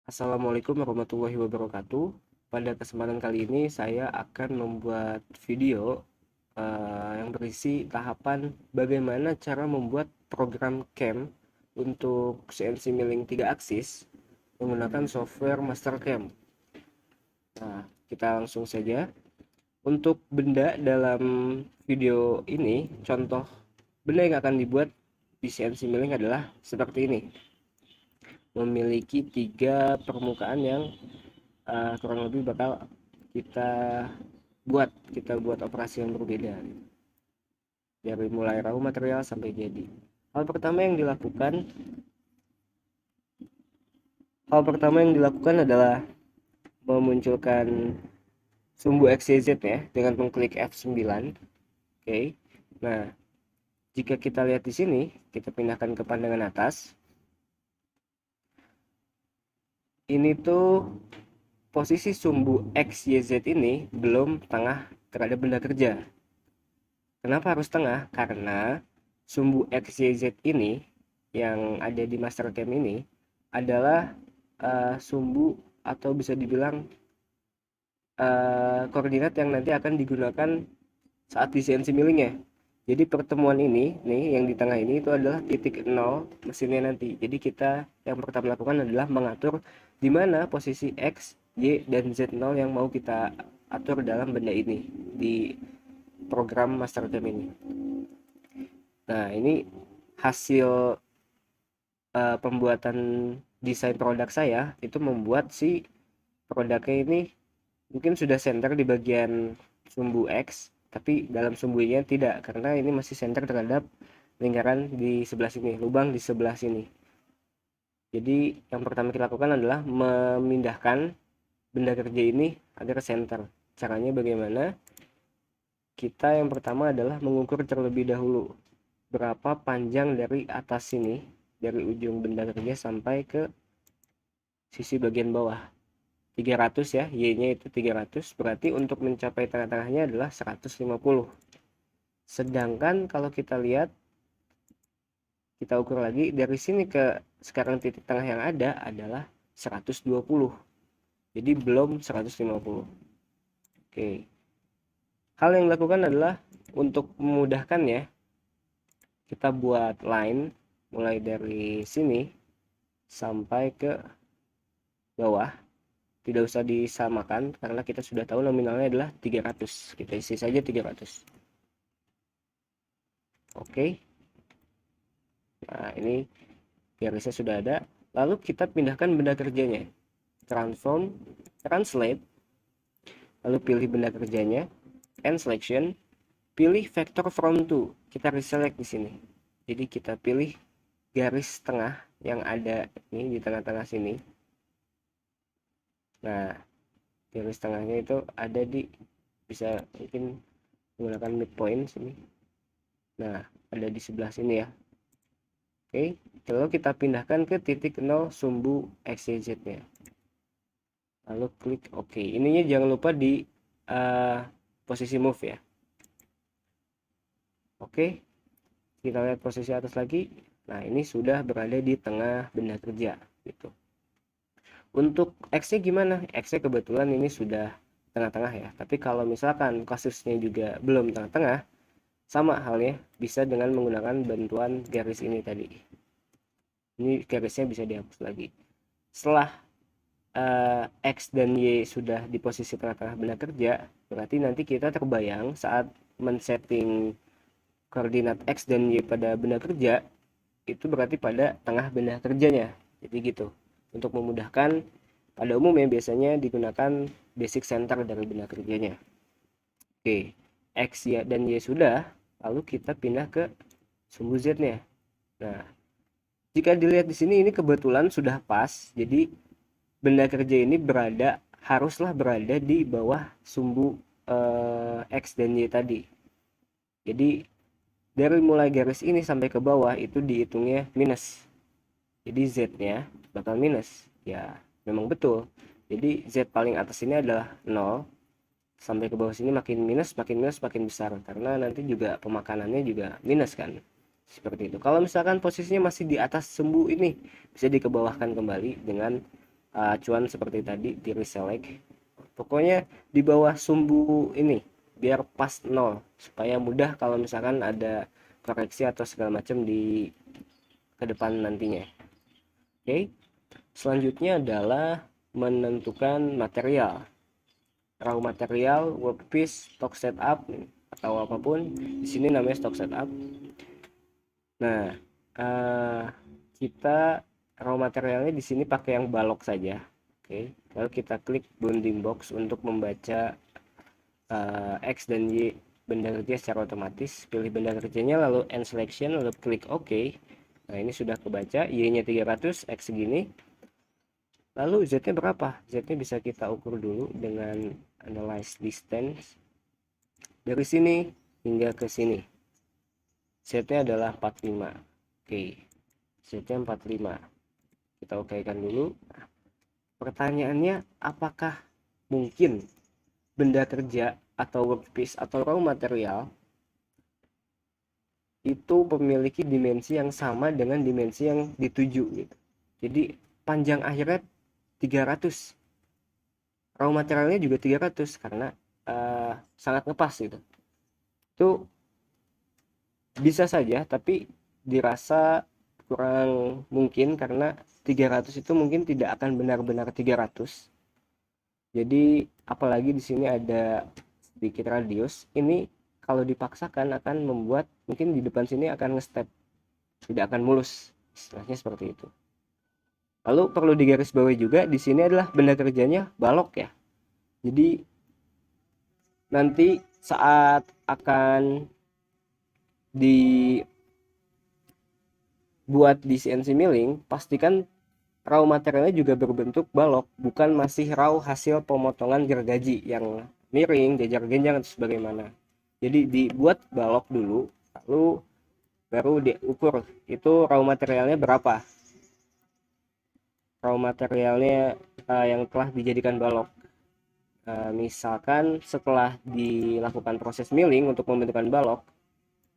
Assalamualaikum warahmatullahi wabarakatuh. Pada kesempatan kali ini saya akan membuat video yang berisi tahapan bagaimana cara membuat program CAM untuk CNC milling 3 aksis menggunakan software Mastercam. Nah, kita langsung saja. Untuk benda dalam video ini, contoh benda yang akan dibuat di CNC milling adalah seperti ini. Memiliki 3 permukaan yang kurang lebih bakal kita buat operasi yang berbeda dari mulai raw material sampai jadi. Hal pertama yang dilakukan hal pertama yang dilakukan adalah memunculkan sumbu XYZ ya dengan mengklik F9. Oke. Nah, jika kita lihat di sini, kita pindahkan ke pandangan atas. Ini tuh posisi sumbu XYZ ini belum tengah terhadap benda kerja. Kenapa harus tengah? Karena sumbu XYZ ini yang ada di Mastercam ini adalah sumbu atau bisa dibilang koordinat yang nanti akan digunakan saat di CNC milling ya. Jadi pertemuan ini nih yang di tengah ini itu adalah titik nol mesinnya nanti. Jadi kita yang pertama lakukan adalah mengatur di mana posisi X, Y, dan Z0 yang mau kita atur dalam benda ini di program Mastercam ini. Nah, ini hasil pembuatan desain produk saya itu membuat si produknya ini mungkin sudah center di bagian sumbu X, tapi dalam sumbunya tidak karena ini masih center terhadap lingkaran di sebelah sini, lubang di sebelah sini. Jadi yang pertama kita lakukan adalah memindahkan benda kerja ini agar center. Caranya bagaimana? Kita yang pertama adalah mengukur terlebih dahulu berapa panjang dari atas sini, dari ujung benda kerja sampai ke sisi bagian bawah. 300 ya, Y-nya itu 300, berarti untuk mencapai tengah-tengahnya adalah 150. Sedangkan kalau kita lihat, kita ukur lagi, dari sini ke sekarang titik tengah yang ada adalah 120. Jadi belum 150. Oke. Hal yang dilakukan adalah untuk memudahkannya, kita buat line mulai dari sini sampai ke bawah. Tidak usah disamakan karena kita sudah tahu nominalnya adalah 300. Kita isi saja 300. Oke. Nah, ini garisnya sudah ada. Lalu kita pindahkan benda kerjanya. Transform, translate, lalu pilih benda kerjanya, and selection, pilih vector from to. Kita reselect di sini. Jadi kita pilih garis tengah yang ada ini di tengah-tengah sini. Nah, garis tengahnya itu ada di, bisa mungkin menggunakan midpoint sini. Nah, ada di sebelah sini ya. Oke, lalu kita pindahkan ke titik 0 sumbu XYZ-nya. Lalu klik OK. Ininya jangan lupa di posisi move ya. Oke, kita lihat posisi atas lagi. Nah, ini sudah berada di tengah benda kerja gitu. Untuk X-nya gimana? X-nya kebetulan ini sudah tengah-tengah ya. Tapi kalau misalkan kasusnya juga belum tengah-tengah, sama halnya bisa dengan menggunakan bantuan garis ini tadi. Ini garisnya bisa dihapus lagi. Setelah X dan Y sudah di posisi tengah-tengah benda kerja, berarti nanti kita terbayang saat men-setting koordinat X dan Y pada benda kerja, itu berarti pada tengah benda kerjanya. Jadi gitu. Untuk memudahkan, pada umumnya biasanya digunakan basic center dari benda kerjanya. Oke, X ya dan Y sudah, lalu kita pindah ke sumbu Z-nya. Nah, jika dilihat di sini ini kebetulan sudah pas, jadi benda kerja ini haruslah berada di bawah sumbu X dan Y tadi. Jadi dari mulai garis ini sampai ke bawah itu dihitungnya minus. Jadi Z-nya bakal minus. Ya, memang betul. Jadi Z paling atas ini adalah 0, sampai ke bawah sini makin minus makin besar karena nanti juga pemakanannya juga minus kan. Seperti itu. Kalau misalkan posisinya masih di atas sumbu ini, bisa dikebawahkan kembali dengan acuan seperti tadi di reselect. Pokoknya di bawah sumbu ini biar pas 0 supaya mudah kalau misalkan ada koreksi atau segala macam di ke depan nantinya. Oke, selanjutnya adalah menentukan material, raw material, workpiece, stock setup atau apapun. Di sini namanya stock setup. Nah, eh, kita raw materialnya di sini pakai yang balok saja. Oke, lalu kita klik bounding box untuk membaca X dan Y benda kerja secara otomatis. Pilih benda kerjanya lalu end selection lalu klik OK. Nah, ini sudah kebaca, Y-nya 300, X segini. Lalu Z-nya berapa? Z-nya bisa kita ukur dulu dengan analyze distance. Dari sini hingga ke sini. Z-nya adalah 45. Oke. Z-nya 45. Kita okekan dulu. Pertanyaannya, apakah mungkin benda kerja atau workpiece atau raw material itu memiliki dimensi yang sama dengan dimensi yang dituju gitu. Jadi panjang akhirnya 300, raw materialnya juga 300 karena sangat ngepas gitu. Itu bisa saja tapi dirasa kurang mungkin karena 300 itu mungkin tidak akan benar-benar 300. Jadi apalagi di sini ada sedikit radius, ini kalau dipaksakan akan membuat mungkin di depan sini akan nge-step, tidak akan mulus, istilahnya seperti itu. Lalu perlu digarisbawahi juga di sini adalah benda kerjanya balok ya. Jadi nanti saat akan dibuat di CNC milling, pastikan raw materialnya juga berbentuk balok, bukan masih raw hasil pemotongan gergaji yang miring, jajar genjang atau sebagaimana. Jadi dibuat balok dulu, lalu baru diukur itu raw materialnya berapa. Raw materialnya yang telah dijadikan balok. Misalkan setelah dilakukan proses milling untuk membentukkan balok,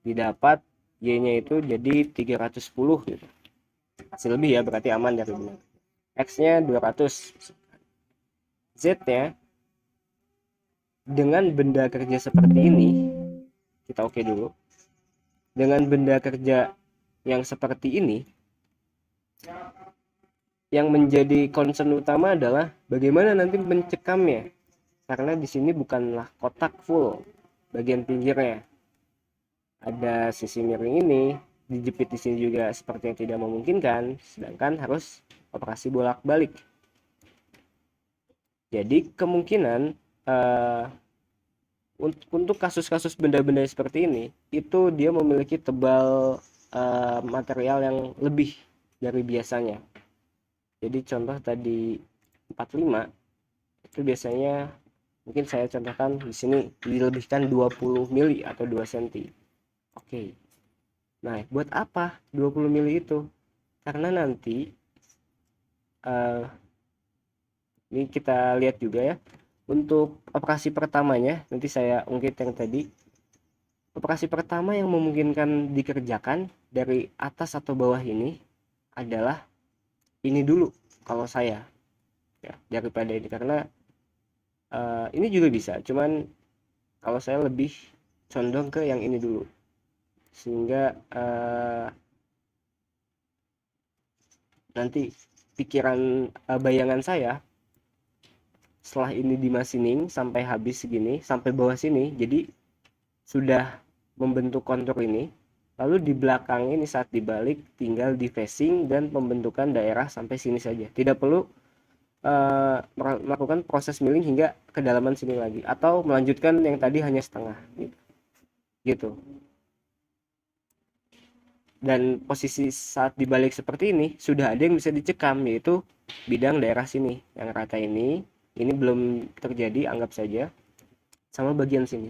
didapat Y-nya itu jadi 310 gitu. Hasil lebih ya, berarti aman dari benar. X-nya 200. Z-nya dengan benda kerja seperti ini, kita oke dulu. Dengan benda kerja yang seperti ini, yang menjadi concern utama adalah bagaimana nanti mencekamnya. Karena di sini bukanlah kotak full bagian pinggirnya. Ada sisi miring ini, dijepit di sini juga seperti yang tidak memungkinkan, sedangkan harus operasi bolak-balik. Jadi kemungkinan untuk kasus-kasus benda-benda seperti ini itu dia memiliki tebal material yang lebih dari biasanya. Jadi contoh tadi 45 itu biasanya mungkin saya contohkan di sini dilebihkan 20 mili atau 2 cm. Oke. Nah, buat apa 20 mili itu? Karena nanti ini kita lihat juga ya. Untuk operasi pertamanya, nanti saya ungkit yang tadi. Operasi pertama yang memungkinkan dikerjakan dari atas atau bawah ini adalah ini dulu kalau saya ya, daripada ini karena ini juga bisa, cuman kalau saya lebih condong ke yang ini dulu sehingga nanti pikiran bayangan saya setelah ini dimasining sampai habis segini sampai bawah sini, jadi sudah membentuk kontur ini, lalu di belakang ini saat dibalik tinggal di facing dan pembentukan daerah sampai sini saja, tidak perlu melakukan proses milling hingga kedalaman sini lagi atau melanjutkan yang tadi hanya setengah gitu. Dan posisi saat dibalik seperti ini sudah ada yang bisa dicekam, yaitu bidang daerah sini yang rata ini belum terjadi anggap saja, sama bagian sini.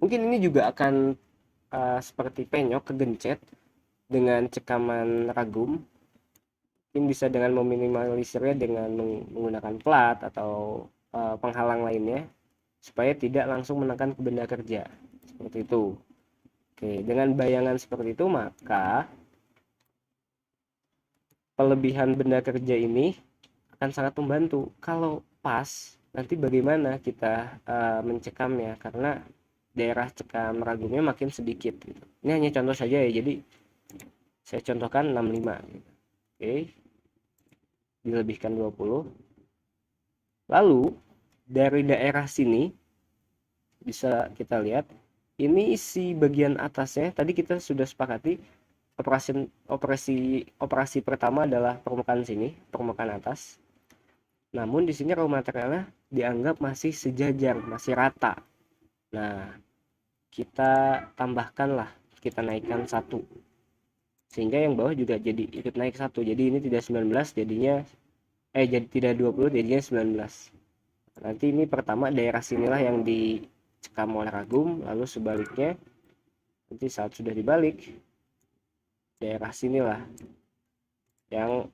Mungkin ini juga akan seperti penyok kegencet dengan cekaman ragum. Mungkin bisa dengan meminimalisirnya dengan menggunakan plat atau penghalang lainnya supaya tidak langsung menekan ke benda kerja seperti itu. Oke, dengan bayangan seperti itu maka pelebihan benda kerja ini akan sangat membantu. Kalau pas, nanti bagaimana kita mencekamnya, karena daerah cekam ragumnya makin sedikit gitu. Ini hanya contoh saja ya, jadi saya contohkan 65 gitu. Oke, dilebihkan 20. Lalu dari daerah sini bisa kita lihat, ini isi bagian atasnya tadi kita sudah sepakati operasi pertama adalah permukaan sini, permukaan atas. Namun di sini raw materialnya dianggap masih sejajar, masih rata. Nah, kita tambahkanlah, kita naikkan 1. Sehingga yang bawah juga jadi ikut naik 1. Jadi ini tidak 19 jadinya jadi tidak 20 jadinya 19. Nanti ini pertama daerah sinilah yang dicekam oleh ragum, lalu sebaliknya nanti saat sudah dibalik daerah sinilah yang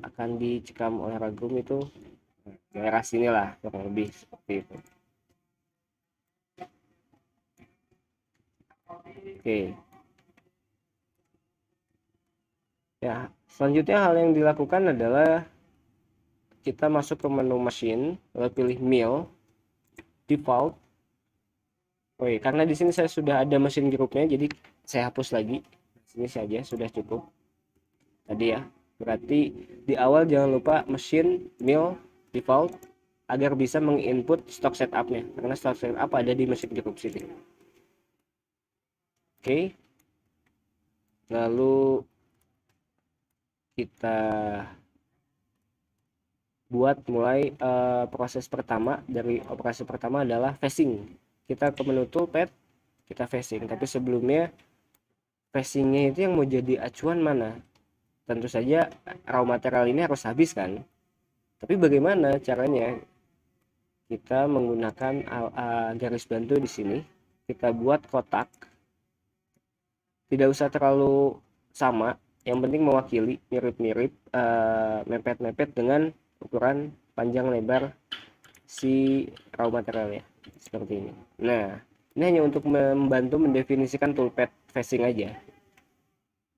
akan dicekam oleh ragum, itu daerah sinilah kurang lebih seperti itu. Oke ya, selanjutnya hal yang dilakukan adalah kita masuk ke menu mesin, lalu pilih mill default. Karena di sini saya sudah ada mesin grupnya, jadi saya hapus lagi. Sini saja sudah cukup tadi ya. Berarti di awal jangan lupa mesin mill default agar bisa menginput stock setupnya, karena stock setup ada di mesin grup sini. Oke, lalu kita buat mulai proses pertama. Dari operasi pertama adalah facing. Kita ke menu toolpad, kita facing, tapi sebelumnya facingnya itu yang mau jadi acuan mana? Tentu saja raw material ini harus habis kan, tapi bagaimana caranya? Kita menggunakan garis bantu di sini, kita buat kotak, tidak usah terlalu sama, yang penting mewakili, mirip-mirip, mepet-mepet dengan ukuran panjang lebar si raw materialnya seperti ini. Nah, ini hanya untuk membantu mendefinisikan toolpad facing aja,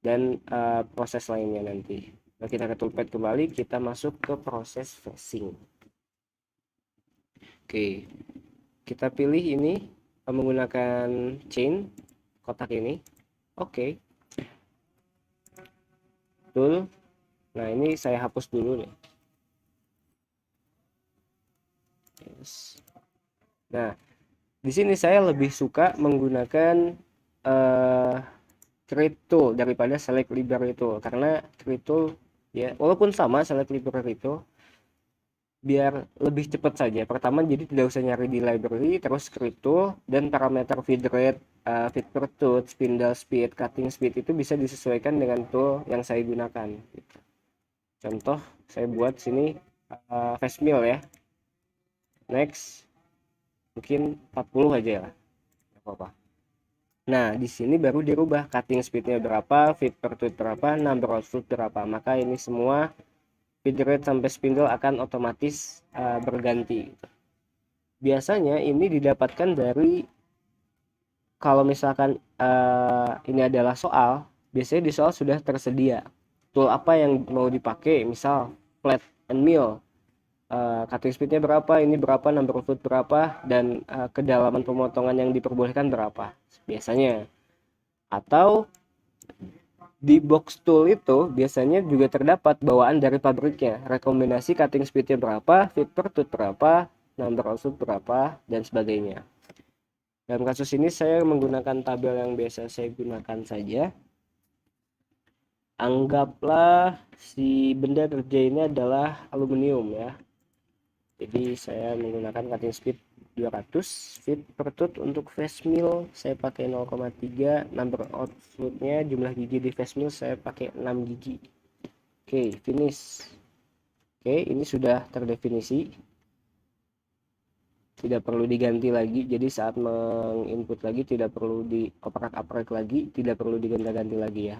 dan proses lainnya nanti. Nah, kita ke toolpad kembali, kita masuk ke proses facing. Oke, kita pilih ini menggunakan chain kotak ini. Oke, betul. Nah, ini saya hapus dulu deh. Yes. Nah, di sini saya lebih suka menggunakan create tool daripada select library tool, karena create tool ya walaupun sama select library tool, biar lebih cepat saja. Pertama, jadi tidak usah nyari di library, terus create tool dan parameter feed rate, feed per tooth, spindle speed, cutting speed itu bisa disesuaikan dengan tool yang saya gunakan. Contoh saya buat sini face mill ya. Next, mungkin 40 aja lah, nggak apa-apa. Nah, di sini baru dirubah cutting speednya berapa, feed per tooth berapa, number of foot berapa. Maka ini semua feed rate sampai spindle akan otomatis berganti. Biasanya ini didapatkan dari, kalau misalkan ini adalah soal, biasanya di soal sudah tersedia tool apa yang mau dipakai, misal flat and mill, cutting speednya berapa, ini berapa, number of foot berapa, dan kedalaman pemotongan yang diperbolehkan berapa biasanya. Atau di box tool itu biasanya juga terdapat bawaan dari pabriknya, rekomendasi cutting speednya berapa, feet per tooth berapa, number of foot berapa, dan sebagainya. Dalam kasus ini saya menggunakan tabel yang biasa saya gunakan saja. Anggaplah si benda kerja ini adalah aluminium ya. Jadi saya menggunakan cutting speed 200, feet per tooth. Untuk face mill saya pakai 0,3, number of footnya, jumlah gigi di face mill saya pakai 6 gigi. Oke, finish. Oke, ini sudah terdefinisi, tidak perlu diganti lagi. Jadi saat menginput lagi tidak perlu dioprek-aprek lagi, tidak perlu diganti-ganti lagi ya.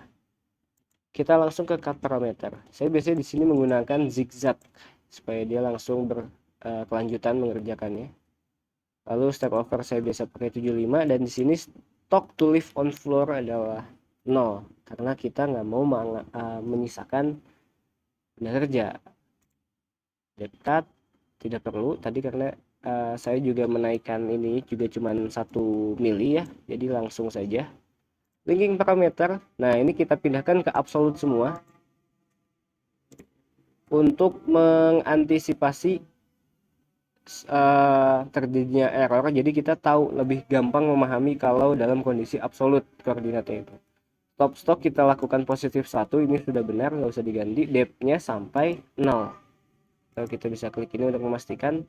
Kita langsung ke cut parameter. Saya biasanya di sini menggunakan zigzag supaya dia langsung berkelanjutan mengerjakannya. Lalu step over saya biasa pakai 75, dan di sini stock to live on floor adalah 0 karena kita nggak mau menyisakan benda kerja. depth cut tidak perlu tadi karena saya juga menaikkan ini juga cuman 1 mili ya, jadi langsung saja. Linking parameter, nah ini kita pindahkan ke absolute semua untuk mengantisipasi terjadinya error. Jadi kita tahu lebih gampang memahami kalau dalam kondisi absolute koordinatnya itu. Top stroke kita lakukan positif 1, ini sudah benar, nggak usah diganti. Depth-nya sampai 0. Kalau kita bisa klik ini untuk memastikan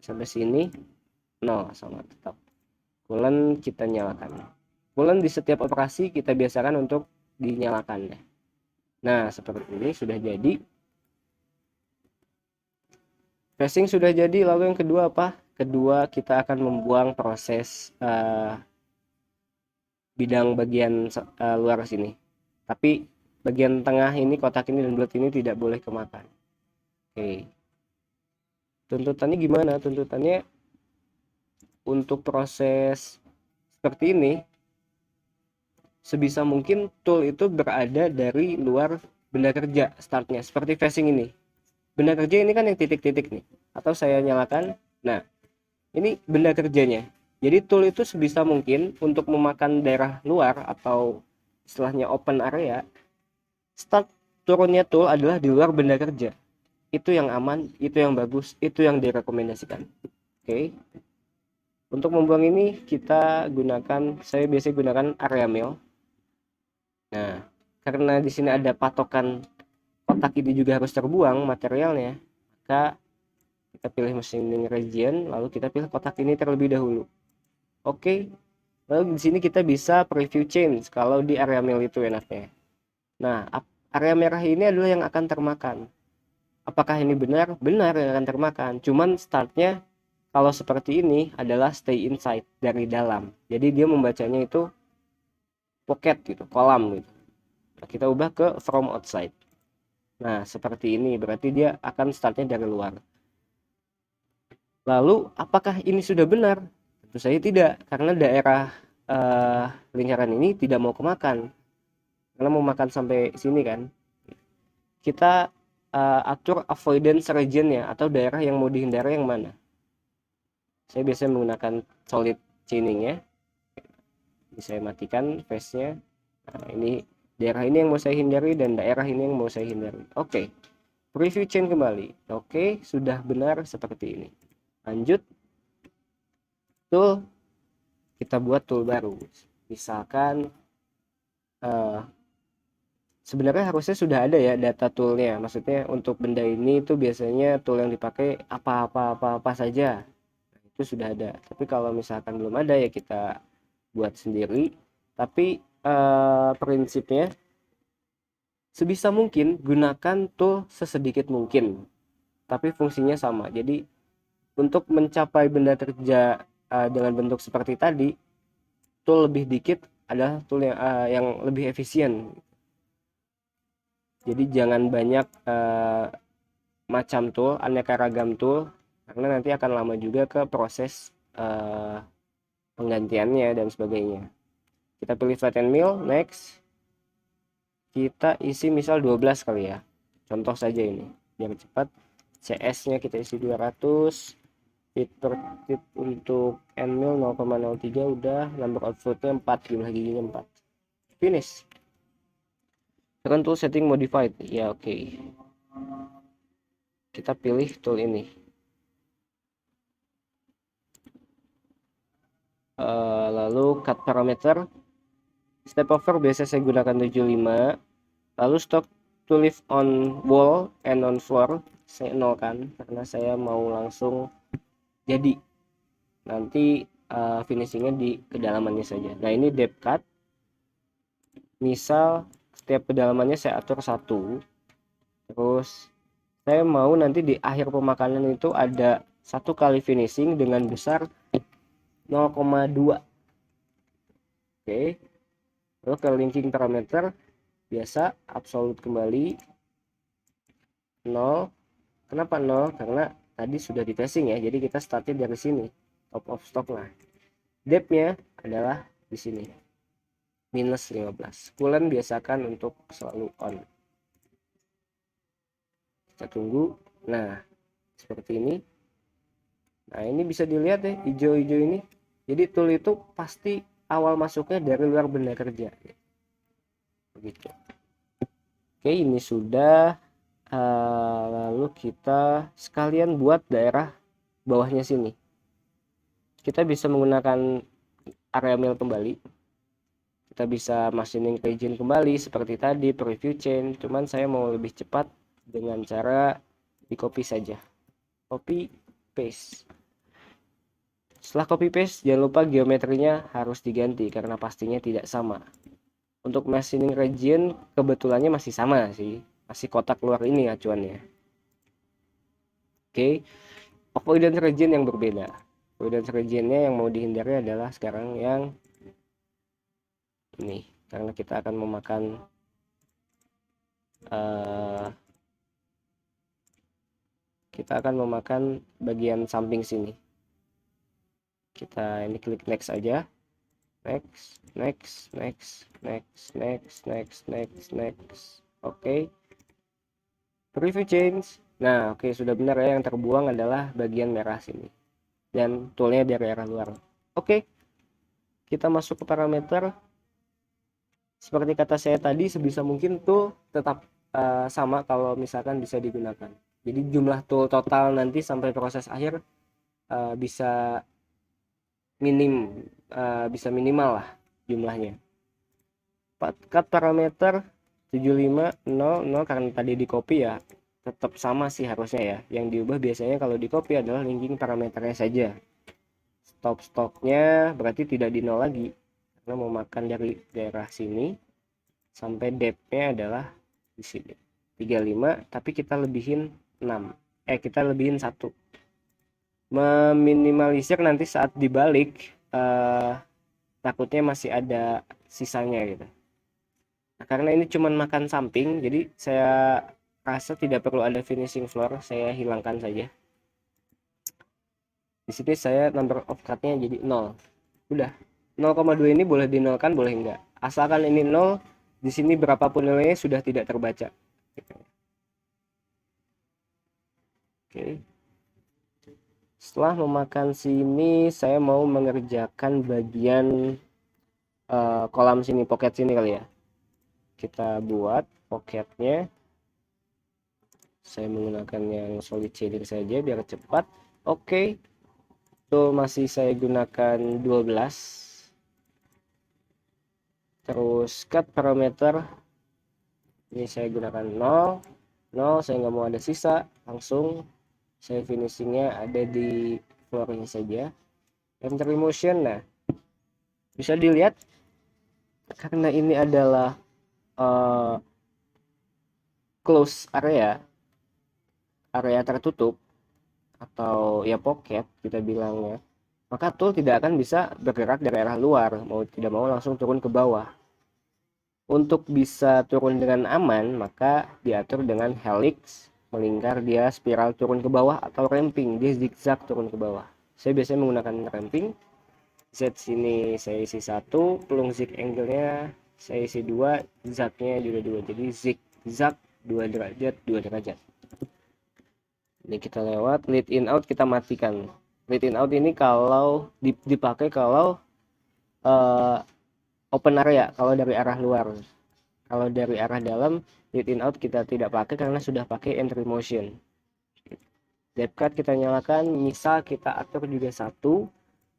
sampai sini 0 sama tetap. Coolant kita nyalakan. Coolant di setiap operasi kita biasakan untuk dinyalakan ya. Nah, seperti ini sudah jadi. Phasing sudah jadi, lalu yang kedua apa? Kedua kita akan membuang proses bidang bagian luar sini. Tapi bagian tengah ini, kotak ini dan bulat ini tidak boleh kemakan. Oke. Tuntutannya gimana? Tuntutannya untuk proses seperti ini sebisa mungkin tool itu berada dari luar benda kerja startnya, seperti phasing ini. Benda kerja ini kan yang titik-titik nih, atau saya nyalakan. Nah, ini benda kerjanya. Jadi tool itu sebisa mungkin untuk memakan daerah luar atau istilahnya open area. Start turunnya tool adalah di luar benda kerja. Itu yang aman, itu yang bagus, itu yang direkomendasikan. Oke. Untuk membuang ini kita gunakan, saya biasanya gunakan area mill. Nah, karena di sini ada patokan kotak ini juga harus terbuang materialnya, maka kita pilih machining region, lalu kita pilih kotak ini terlebih dahulu. Oke, lalu di sini kita bisa preview change kalau di area mill itu enaknya. Nah, area merah ini adalah yang akan termakan. Apakah ini benar? Benar yang akan termakan. Cuman startnya kalau seperti ini adalah stay inside, dari dalam. Jadi dia membacanya itu pocket gitu, kolam gitu. Nah, kita ubah ke from outside. Nah, seperti ini berarti dia akan startnya dari luar. Lalu apakah ini sudah benar? Tentu saja tidak, karena daerah lingkaran ini tidak mau kemakan. Karena mau makan sampai sini kan. Kita atur avoidance region-nya atau daerah yang mau dihindari yang mana. Saya biasanya menggunakan solid chaining ya. Ini saya matikan face-nya. Nah, ini daerah ini yang mau saya hindari dan daerah ini yang mau saya hindari. Oke. Preview chain kembali. Oke, sudah benar seperti ini. Lanjut. Tool. Kita buat tool baru. Misalkan sebenarnya harusnya sudah ada ya data toolnya. Maksudnya untuk benda ini itu biasanya tool yang dipakai apa saja. Itu sudah ada. Tapi kalau misalkan belum ada ya kita buat sendiri. Tapi prinsipnya sebisa mungkin gunakan tool sesedikit mungkin, tapi fungsinya sama. Jadi untuk mencapai benda kerja dengan bentuk seperti tadi, tool lebih dikit adalah tool yang lebih efisien. Jadi jangan banyak macam tool, aneka ragam tool, karena nanti akan lama juga ke proses penggantiannya dan sebagainya. Kita pilih flatten mill, next. Kita isi misal 12 kali ya. Contoh saja ini, biar cepat. CS-nya kita isi 200. Fit per tip untuk end mill 0,03 udah, number outputnya 4, jumlah giginya 4. Finish. Tekan tool setting modified. Ya oke. Kita pilih tool ini. Lalu cut parameter. Step over biasa saya gunakan 75. Lalu stock to live on wall and on floor saya nolkan karena saya mau langsung jadi nanti finishingnya di kedalamannya saja. Nah ini depth cut, misal setiap kedalamannya saya atur 1, terus saya mau nanti di akhir pemakanan itu ada 1 kali finishing dengan besar 0,2. Oke, lalu ke linking parameter biasa absolute kembali 0. Kenapa 0? Karena tadi sudah di phasing ya, jadi kita startnya dari sini, top of stock. Nah depth-nya adalah di sini minus 15. Coolant biasakan untuk selalu on. Kita tunggu. Nah seperti ini. Nah ini bisa dilihat ya, hijau-hijau ini. Jadi tool itu pasti awal masuknya dari luar benda kerja. Begitu. Oke, ini sudah. Lalu kita sekalian buat daerah bawahnya sini. Kita bisa menggunakan area mill kembali. Kita bisa machining region kembali seperti tadi, preview chain. Cuman saya mau lebih cepat dengan cara di copy saja. Copy, paste. Setelah copy paste, jangan lupa geometrinya harus diganti karena pastinya tidak sama. Untuk machining region kebetulannya masih sama sih, masih kotak luar ini acuannya. Oke, avoidance region yang berbeda. Avoidance regionnya yang mau dihindari adalah sekarang yang ini, karena kita akan memakan bagian samping sini. Kita ini klik next aja. Next. Oke. Preview change. Nah, oke, sudah benar ya, yang terbuang adalah bagian merah sini. Dan toolnya dari arah luar. Oke. Kita masuk ke parameter. Seperti kata saya tadi, sebisa mungkin tool tetap sama kalau misalkan bisa digunakan. Jadi jumlah tool total nanti sampai proses akhir bisa minimal lah jumlahnya. Cut parameter 7500 karena tadi di copy ya, tetap sama sih harusnya ya. Yang diubah biasanya kalau di copy adalah linking parameternya saja. Stoknya berarti tidak di 0 lagi karena mau makan dari daerah sini sampai depth-nya adalah di sini 35, tapi kita lebihin 6. Kita lebihin 1. Meminimalisir nanti saat dibalik takutnya masih ada sisanya gitu. Nah, karena ini cuman makan samping, jadi saya rasa tidak perlu ada finishing floor, saya hilangkan saja. Di sini saya number of cut-nya jadi 0. Udah. 0,2 ini boleh dinolkan, boleh enggak. Asalkan ini 0, di sini berapapun nilainya sudah tidak terbaca. Oke. Setelah memakan sini, saya mau mengerjakan bagian kolam sini, pocket sini kali ya. Kita buat pocketnya. Saya menggunakan yang solid shading saja biar cepat. Oke. Itu masih saya gunakan 12. Terus cut parameter. Ini saya gunakan 0. Saya nggak mau ada sisa. Langsung saya finishingnya ada di floornya saja. Enter motion. Nah, bisa dilihat karena ini adalah close area tertutup atau ya pocket kita bilangnya, maka tool tidak akan bisa bergerak dari arah luar, mau tidak mau langsung turun ke bawah. Untuk bisa turun dengan aman maka diatur dengan helix, melingkar, dia spiral turun ke bawah, atau ramping, dia zigzag turun ke bawah. Saya biasanya menggunakan ramping. Z sini saya isi 1, pelung zig angle-nya saya isi 2, zignya juga 2, jadi zigzag 2 derajat 2 derajat. Ini kita lewat lead in out, kita matikan. Lead in out ini kalau dipakai kalau open area, kalau dari arah luar. Kalau dari arah dalam, lead in out kita tidak pakai karena sudah pakai entry motion. Depth cut kita nyalakan, misal kita atur juga 1,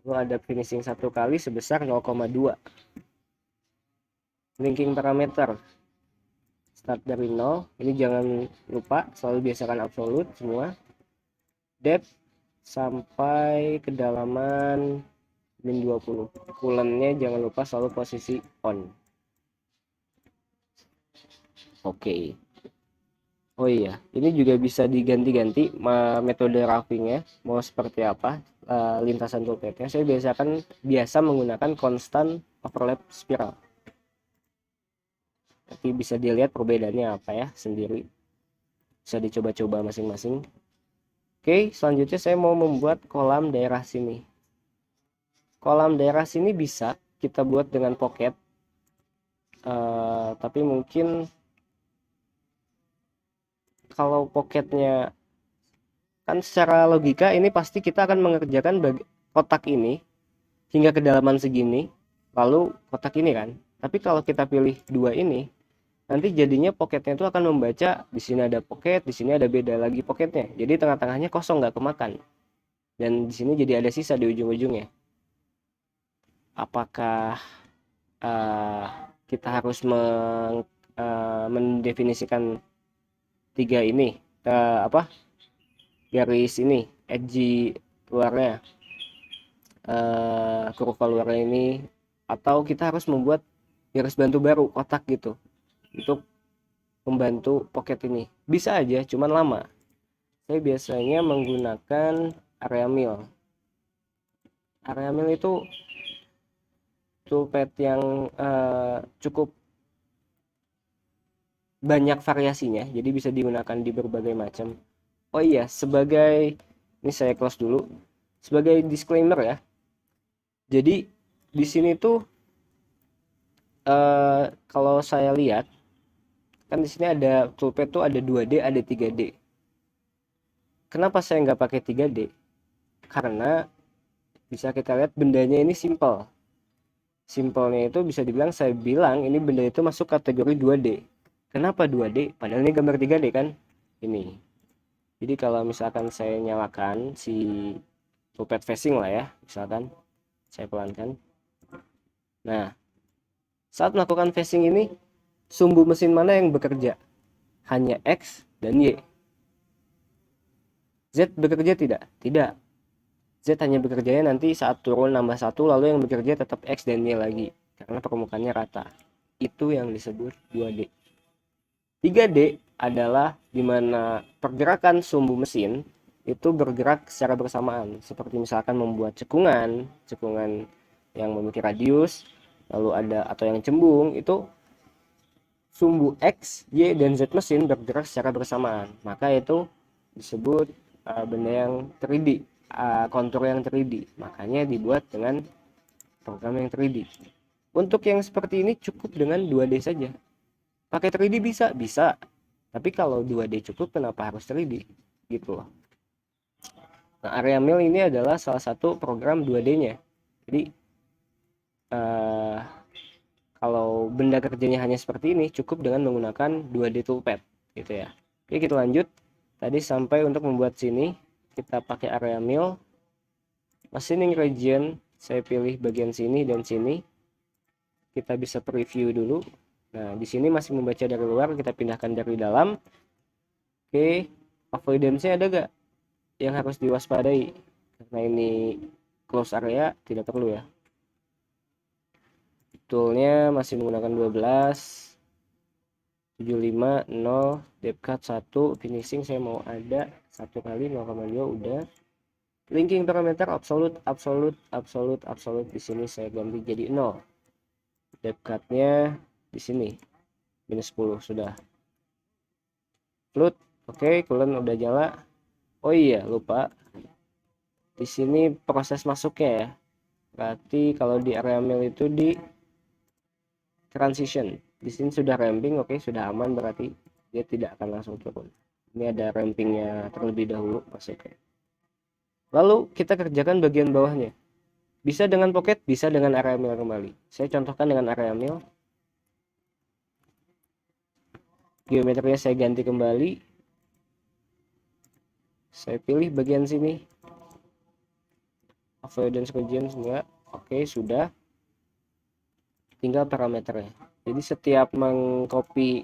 lalu ada finishing 1 kali sebesar 0,2. Linking parameter start dari 0, ini jangan lupa selalu biasakan absolute semua. Depth sampai kedalaman min 20. Coolant-nya jangan lupa selalu posisi on. Oke. Oh iya, ini juga bisa diganti-ganti metode roughingnya, mau seperti apa lintasan toolpathnya. Saya biasa menggunakan constant overlap spiral. Tapi bisa dilihat perbedaannya apa ya sendiri. Bisa dicoba-coba masing-masing. Oke, selanjutnya saya mau membuat kolam daerah sini. Kolam daerah sini bisa kita buat dengan pocket, tapi mungkin kalau pocketnya Kan secara logika ini pasti kita akan mengerjakan kotak ini hingga kedalaman segini, lalu kotak ini kan. Tapi kalau kita pilih dua ini, nanti jadinya poketnya itu akan membaca di sini ada pocket, di sini ada beda lagi poketnya. Jadi tengah-tengahnya kosong, nggak kemakan. Dan di sini jadi ada sisa di ujung-ujungnya. Apakah uh, kita harus mendefinisikan tiga ini, apa, garis ini, edge luarnya, kurva luarnya ini, atau kita harus membuat garis bantu baru kotak gitu untuk membantu pocket ini? Bisa aja, cuman lama. Saya biasanya menggunakan area mill. Area mill itu toolpad yang cukup banyak variasinya, jadi bisa digunakan di berbagai macam. Oh iya, sebagai, ini saya close dulu, sebagai disclaimer ya. Jadi di sini tuh kalau saya lihat kan di sini ada toolpad tuh ada 2D, ada 3D. Kenapa saya nggak pakai 3D? Karena bisa kita lihat bendanya ini simple. Simpelnya itu bisa dibilang, saya bilang ini benda itu masuk kategori 2D. Kenapa 2D? Padahal ini gambar 3D kan? Ini. Jadi kalau misalkan saya nyalakan si toolpad facing lah ya, misalkan saya pelankan. Nah, saat melakukan facing ini, sumbu mesin mana yang bekerja? Hanya X dan Y. Z bekerja tidak? Tidak. Z hanya bekerjanya nanti saat turun nambah 1, lalu yang bekerja tetap X dan Y lagi. Karena permukaannya rata. Itu yang disebut 2D. 3D adalah dimana pergerakan sumbu mesin itu bergerak secara bersamaan. Seperti misalkan membuat cekungan yang memiliki radius, lalu ada atau yang cembung, itu sumbu X, Y, dan Z mesin bergerak secara bersamaan. Maka itu disebut benda yang 3D, kontur yang 3D. Makanya dibuat dengan program yang 3D. Untuk yang seperti ini cukup dengan 2D saja. Pakai 3D bisa, bisa. Tapi kalau 2D cukup, kenapa harus 3D? Gitu loh. Nah, Area Mill ini adalah salah satu program 2D-nya. Jadi kalau benda kerjanya hanya seperti ini, cukup dengan menggunakan 2D toolpad gitu ya. Oke, kita lanjut. Tadi sampai untuk membuat sini, kita pakai area mill. Machining region, saya pilih bagian sini dan sini. Kita bisa preview dulu. Nah, di sini masih membaca dari luar, kita pindahkan dari dalam. Oke, avoidance-nya ada gak yang harus diwaspadai? Karena ini close area, tidak perlu ya. Toolnya masih menggunakan 12, 75, 0, depth cut 1, finishing saya mau ada 1 kali 0,2 udah. Linking parameter absolute, absolute, absolute, absolute, di sini saya ganti jadi 0. Depth cut-nya di sini minus 10 sudah. Float, oke, coolant udah nyala. Oh iya, lupa. Di sini proses masuknya ya. Berarti kalau di area mill itu di transition. Di sini sudah ramping, oke, sudah aman, berarti dia tidak akan langsung turun. Ini ada rampingnya terlebih dahulu masuknya. Lalu kita kerjakan bagian bawahnya. Bisa dengan pocket, bisa dengan area mill kembali. Saya contohkan dengan area mill. Geometrinya saya ganti kembali. Saya pilih bagian sini. Avoidance region enggak. Oke, sudah. Tinggal parameternya. Jadi setiap mengcopy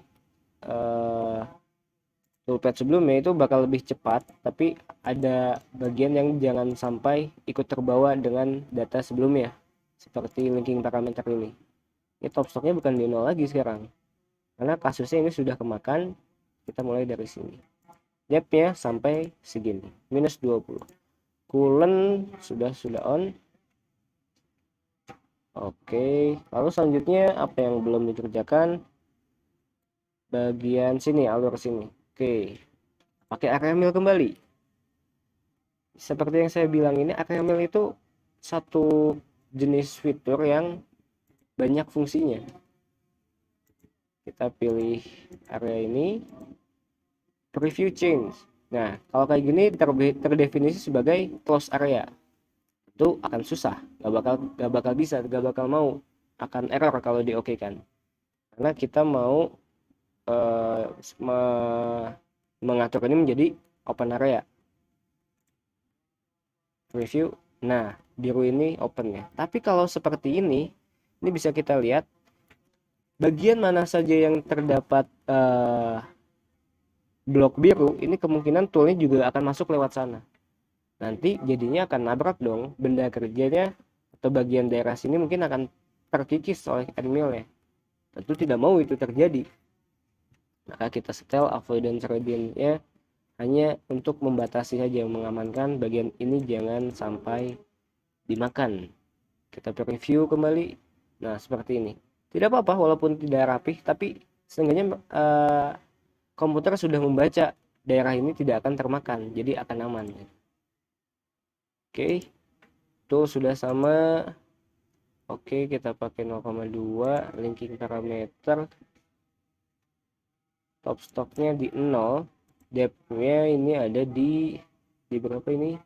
toolpad sebelumnya itu bakal lebih cepat, tapi ada bagian yang jangan sampai ikut terbawa dengan data sebelumnya, seperti linking parameter ini. Ini top stocknya bukan di 0 lagi sekarang, karena kasusnya ini sudah kemakan. Kita mulai dari sini, depth-nya sampai segini, minus 20. Coolant sudah on. Oke, lalu selanjutnya apa yang belum dikerjakan? Bagian sini, alur sini. Oke, pakai area mill kembali. Seperti yang saya bilang, ini area mill itu satu jenis fitur yang banyak fungsinya. Kita pilih area ini, preview change. Nah, kalau kayak gini terdefinisi sebagai close area, itu akan susah, nggak bakal bisa, nggak bakal mau, akan error kalau di oke kan, karena kita mau eh, mengatur ini menjadi open area. Review, nah biru ini open ya, tapi kalau seperti ini bisa kita lihat bagian mana saja yang terdapat blok biru, ini kemungkinan toolnya juga akan masuk lewat sana. Nanti jadinya akan nabrak dong, benda kerjanya atau bagian daerah sini mungkin akan terkikis oleh admin ya. Tentu tidak mau itu terjadi. Maka kita setel avoidance radiance-nya hanya untuk membatasi saja, mengamankan bagian ini jangan sampai dimakan. Kita preview kembali. Nah, seperti ini. Tidak apa-apa walaupun tidak rapih, tapi seenggaknya komputer sudah membaca daerah ini tidak akan termakan, jadi akan aman. Oke, itu sudah sama. Oke, kita pakai 0,2 linking parameter, top stocknya di 0, depth-nya ini ada di berapa ini,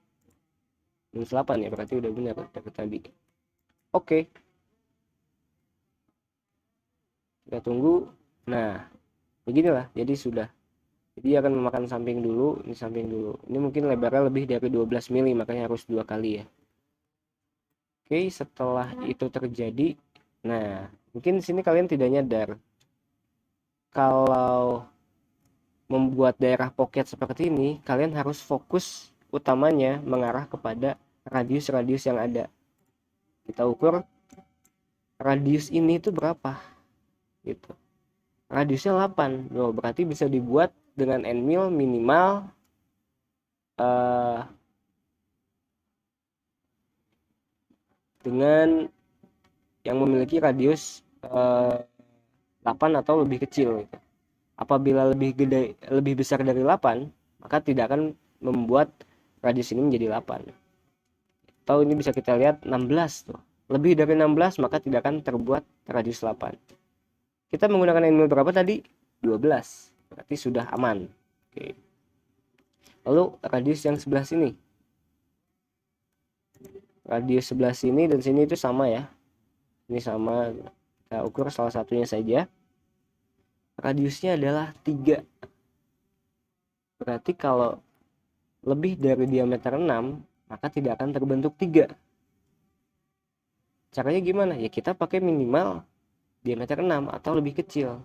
minus 8 ya, berarti udah benar dari tadi. Oke, kita tunggu. Nah, beginilah, jadi sudah. Jadi akan memakan samping dulu, ini samping dulu, ini mungkin lebarnya lebih dari 12 mili, makanya harus 2 kali ya. Oke, setelah itu terjadi, nah mungkin sini kalian tidak nyadar kalau membuat daerah pocket seperti ini, kalian harus fokus utamanya mengarah kepada radius-radius yang ada. Kita ukur radius ini itu berapa gitu. Radiusnya 8. Loh, berarti bisa dibuat dengan nmil minimal dengan yang memiliki radius 8 atau lebih kecil gitu. Apabila lebih besar dari 8, maka tidak akan membuat radius ini menjadi 8. Atau ini bisa kita lihat 16 tuh. Lebih dari 16 maka tidak akan terbuat radius 8. Kita menggunakan nmil berapa tadi? 12. Berarti sudah aman. Oke. Lalu radius yang sebelah sini. Radius sebelah sini dan sini itu sama ya. Ini sama. Kita ukur salah satunya saja. Radiusnya adalah 3. Berarti kalau lebih dari diameter 6, maka tidak akan terbentuk 3. Caranya gimana? Ya kita pakai minimal diameter 6 atau lebih kecil.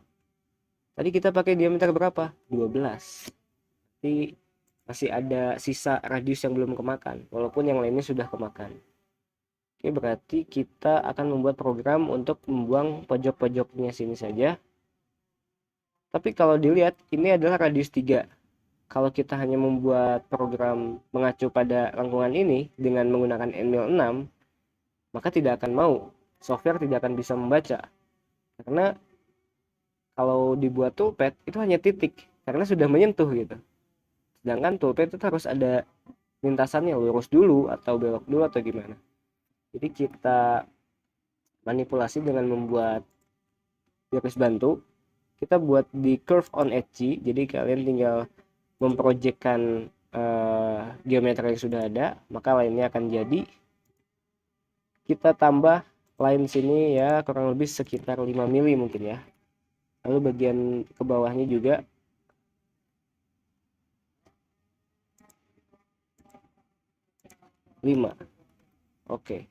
Tadi kita pakai diameter berapa? 12. Jadi masih ada sisa radius yang belum kemakan, walaupun yang lainnya sudah kemakan. Oke, berarti kita akan membuat program untuk membuang pojok-pojoknya sini saja. Tapi kalau dilihat, ini adalah radius 3. Kalau kita hanya membuat program mengacu pada lengkungan ini dengan menggunakan nmil 6, maka tidak akan mau. Software tidak akan bisa membaca. Karena kalau dibuat toolpad, itu hanya titik. Karena sudah menyentuh gitu. Sedangkan toolpad itu harus ada lintasannya, lurus dulu atau belok dulu atau gimana. Jadi kita manipulasi dengan membuat garis bantu. Kita buat di curve on edge, jadi kalian tinggal memprojekkan geometri yang sudah ada, maka lainnya akan jadi. Kita tambah line sini ya kurang lebih sekitar 5 mili mungkin ya. Lalu bagian ke bawahnya juga lima. Oke.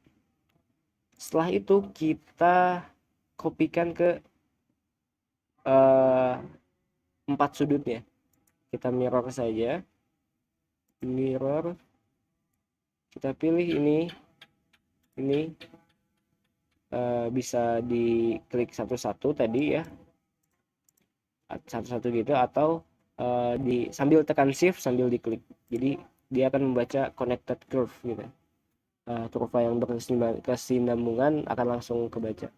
Setelah itu kita kopikan ke 4 sudutnya. Kita mirror saja. Mirror. Kita pilih ini bisa diklik satu-satu tadi ya, satu-satu gitu, atau sambil tekan shift sambil diklik, jadi dia akan membaca connected curve gitu. Kurva yang berkesinambungan akan langsung kebaca.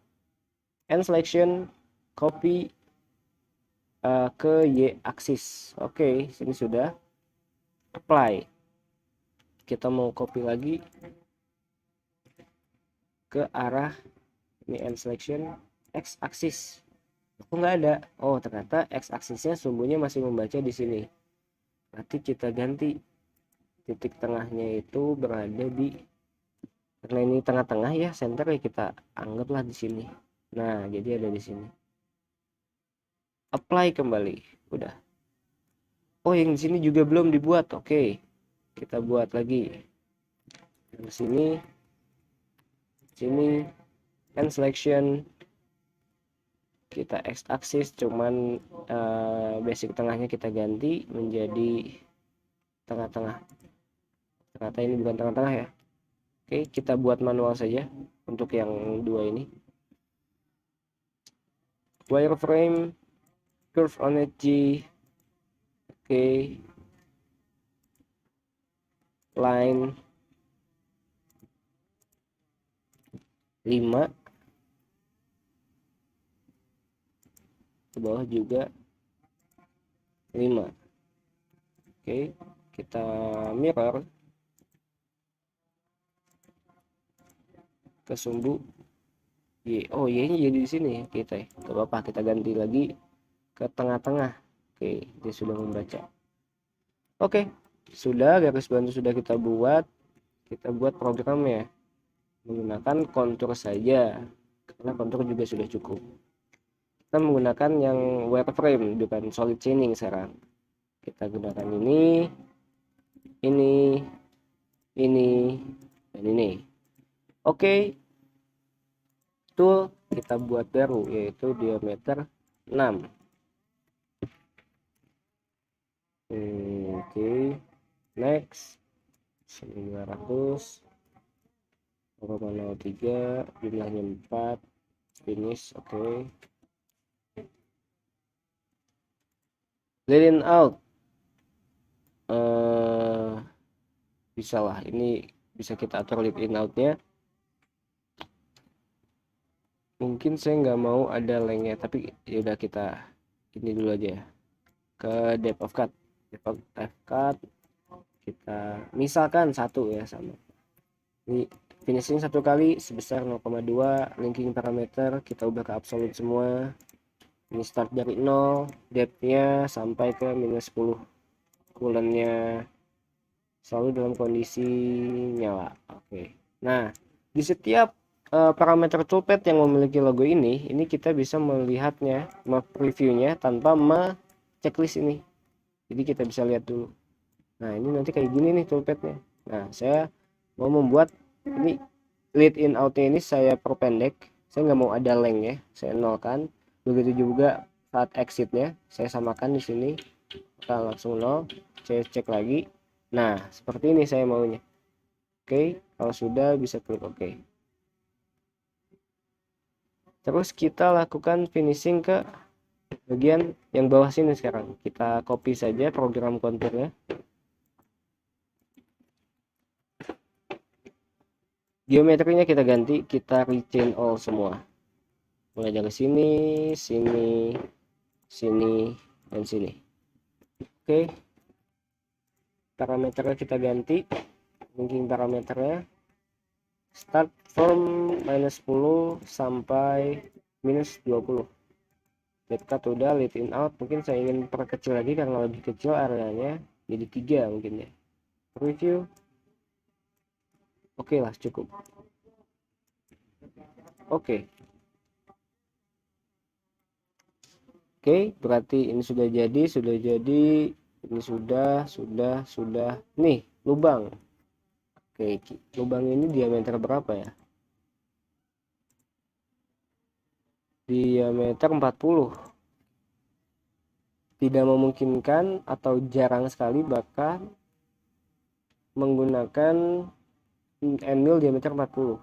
End selection, copy ke Y axis. Oke, sini sudah. Apply. Kita mau copy lagi ke arah ini, end selection, X axis. Aku nggak ada. Oh, ternyata X aksisnya sumbunya masih membaca di sini. Berarti kita ganti titik tengahnya itu berada di, karena ini tengah-tengah ya, center ya, kita anggaplah di sini. Nah, jadi ada di sini. Apply kembali. Udah. Oh, yang di sini juga belum dibuat. Oke. Kita buat lagi. Di sini, and selection, kita x axis, cuman basic tengahnya kita ganti menjadi tengah-tengah. Ternyata ini bukan tengah-tengah ya. Oke, kita buat manual saja untuk yang dua ini. Wireframe, curve on edge, oke, line 5, ke bawah juga 5. Oke, kita mirror ke sumbu Y. Oh, Y nya jadi di sini kita ya. Gak apa-apa, kita ganti lagi ke tengah-tengah. Oke, dia sudah membaca. Oke, sudah, garis bantu sudah kita buat. Kita buat programnya menggunakan kontur saja, karena kontur juga sudah cukup. Kita menggunakan yang wireframe, bukan solid chaining sekarang. Kita gunakan ini, dan ini. Oke, tool kita buat baru, yaitu diameter 6. Oke, next 900, 0,03, jumlahnya 4, finish. Oke, lean out, bisa lah, ini bisa kita atur lead in outnya. Mungkin saya nggak mau ada lengnya, tapi ya udah, kita ini dulu aja ya, ke depth of cut. Kita misalkan 1 ya, sama ini finishing 1 kali sebesar 0,2. linking parameter kita ubah ke absolute semua. Ini start dari 0, depthnya sampai ke -10, coolant-nya selalu dalam kondisi nyala. Oke, nah di setiap parameter toolpath yang memiliki logo ini kita bisa melihatnya, previewnya tanpa checklist ini. Jadi kita bisa lihat dulu. Nah, ini nanti kayak gini nih toolpathnya. Nah, saya mau membuat ini lead in outnya ini saya perpendek. Saya nggak mau ada length ya, saya nolkan. Begitu juga saat exitnya saya samakan di sini, kita langsung 0. Saya cek lagi. Nah, seperti ini saya maunya. Oke, kalau sudah bisa klik oke. Terus kita lakukan finishing ke bagian yang bawah sini. Sekarang kita copy saja program konturnya. Geometrinya kita ganti, kita rechain all semua. Mulai dari sini, sini, dan sini. Oke. Parameternya kita ganti. Linking parameternya start from -10 sampai -20. Dekat udah, lead in out. Mungkin saya ingin perkecil lagi karena lebih kecil areanya, jadi 3 mungkin ya. Review. Oke lah, cukup. Oke, berarti ini sudah jadi, ini sudah. Nih, lubang. Oke, lubang ini diameter berapa ya? Diameter 40. Tidak memungkinkan atau jarang sekali bahkan menggunakan end mill diameter 40.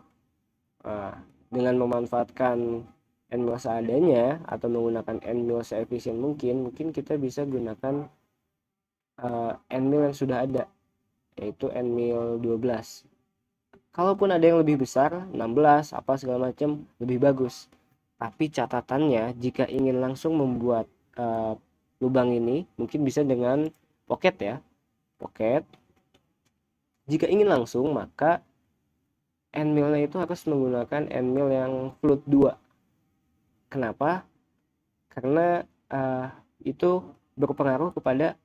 Nah, dengan memanfaatkan end mill seadanya atau menggunakan end mill seefisien mungkin kita bisa gunakan end mill yang sudah ada, yaitu end mill 12. Kalaupun ada yang lebih besar 16 apa segala macam, lebih bagus. Tapi catatannya, jika ingin langsung membuat lubang ini, mungkin bisa dengan pocket ya, pocket. Jika ingin langsung, maka end millnya itu harus menggunakan end mill yang float 2. Kenapa? Karena itu berpengaruh kepada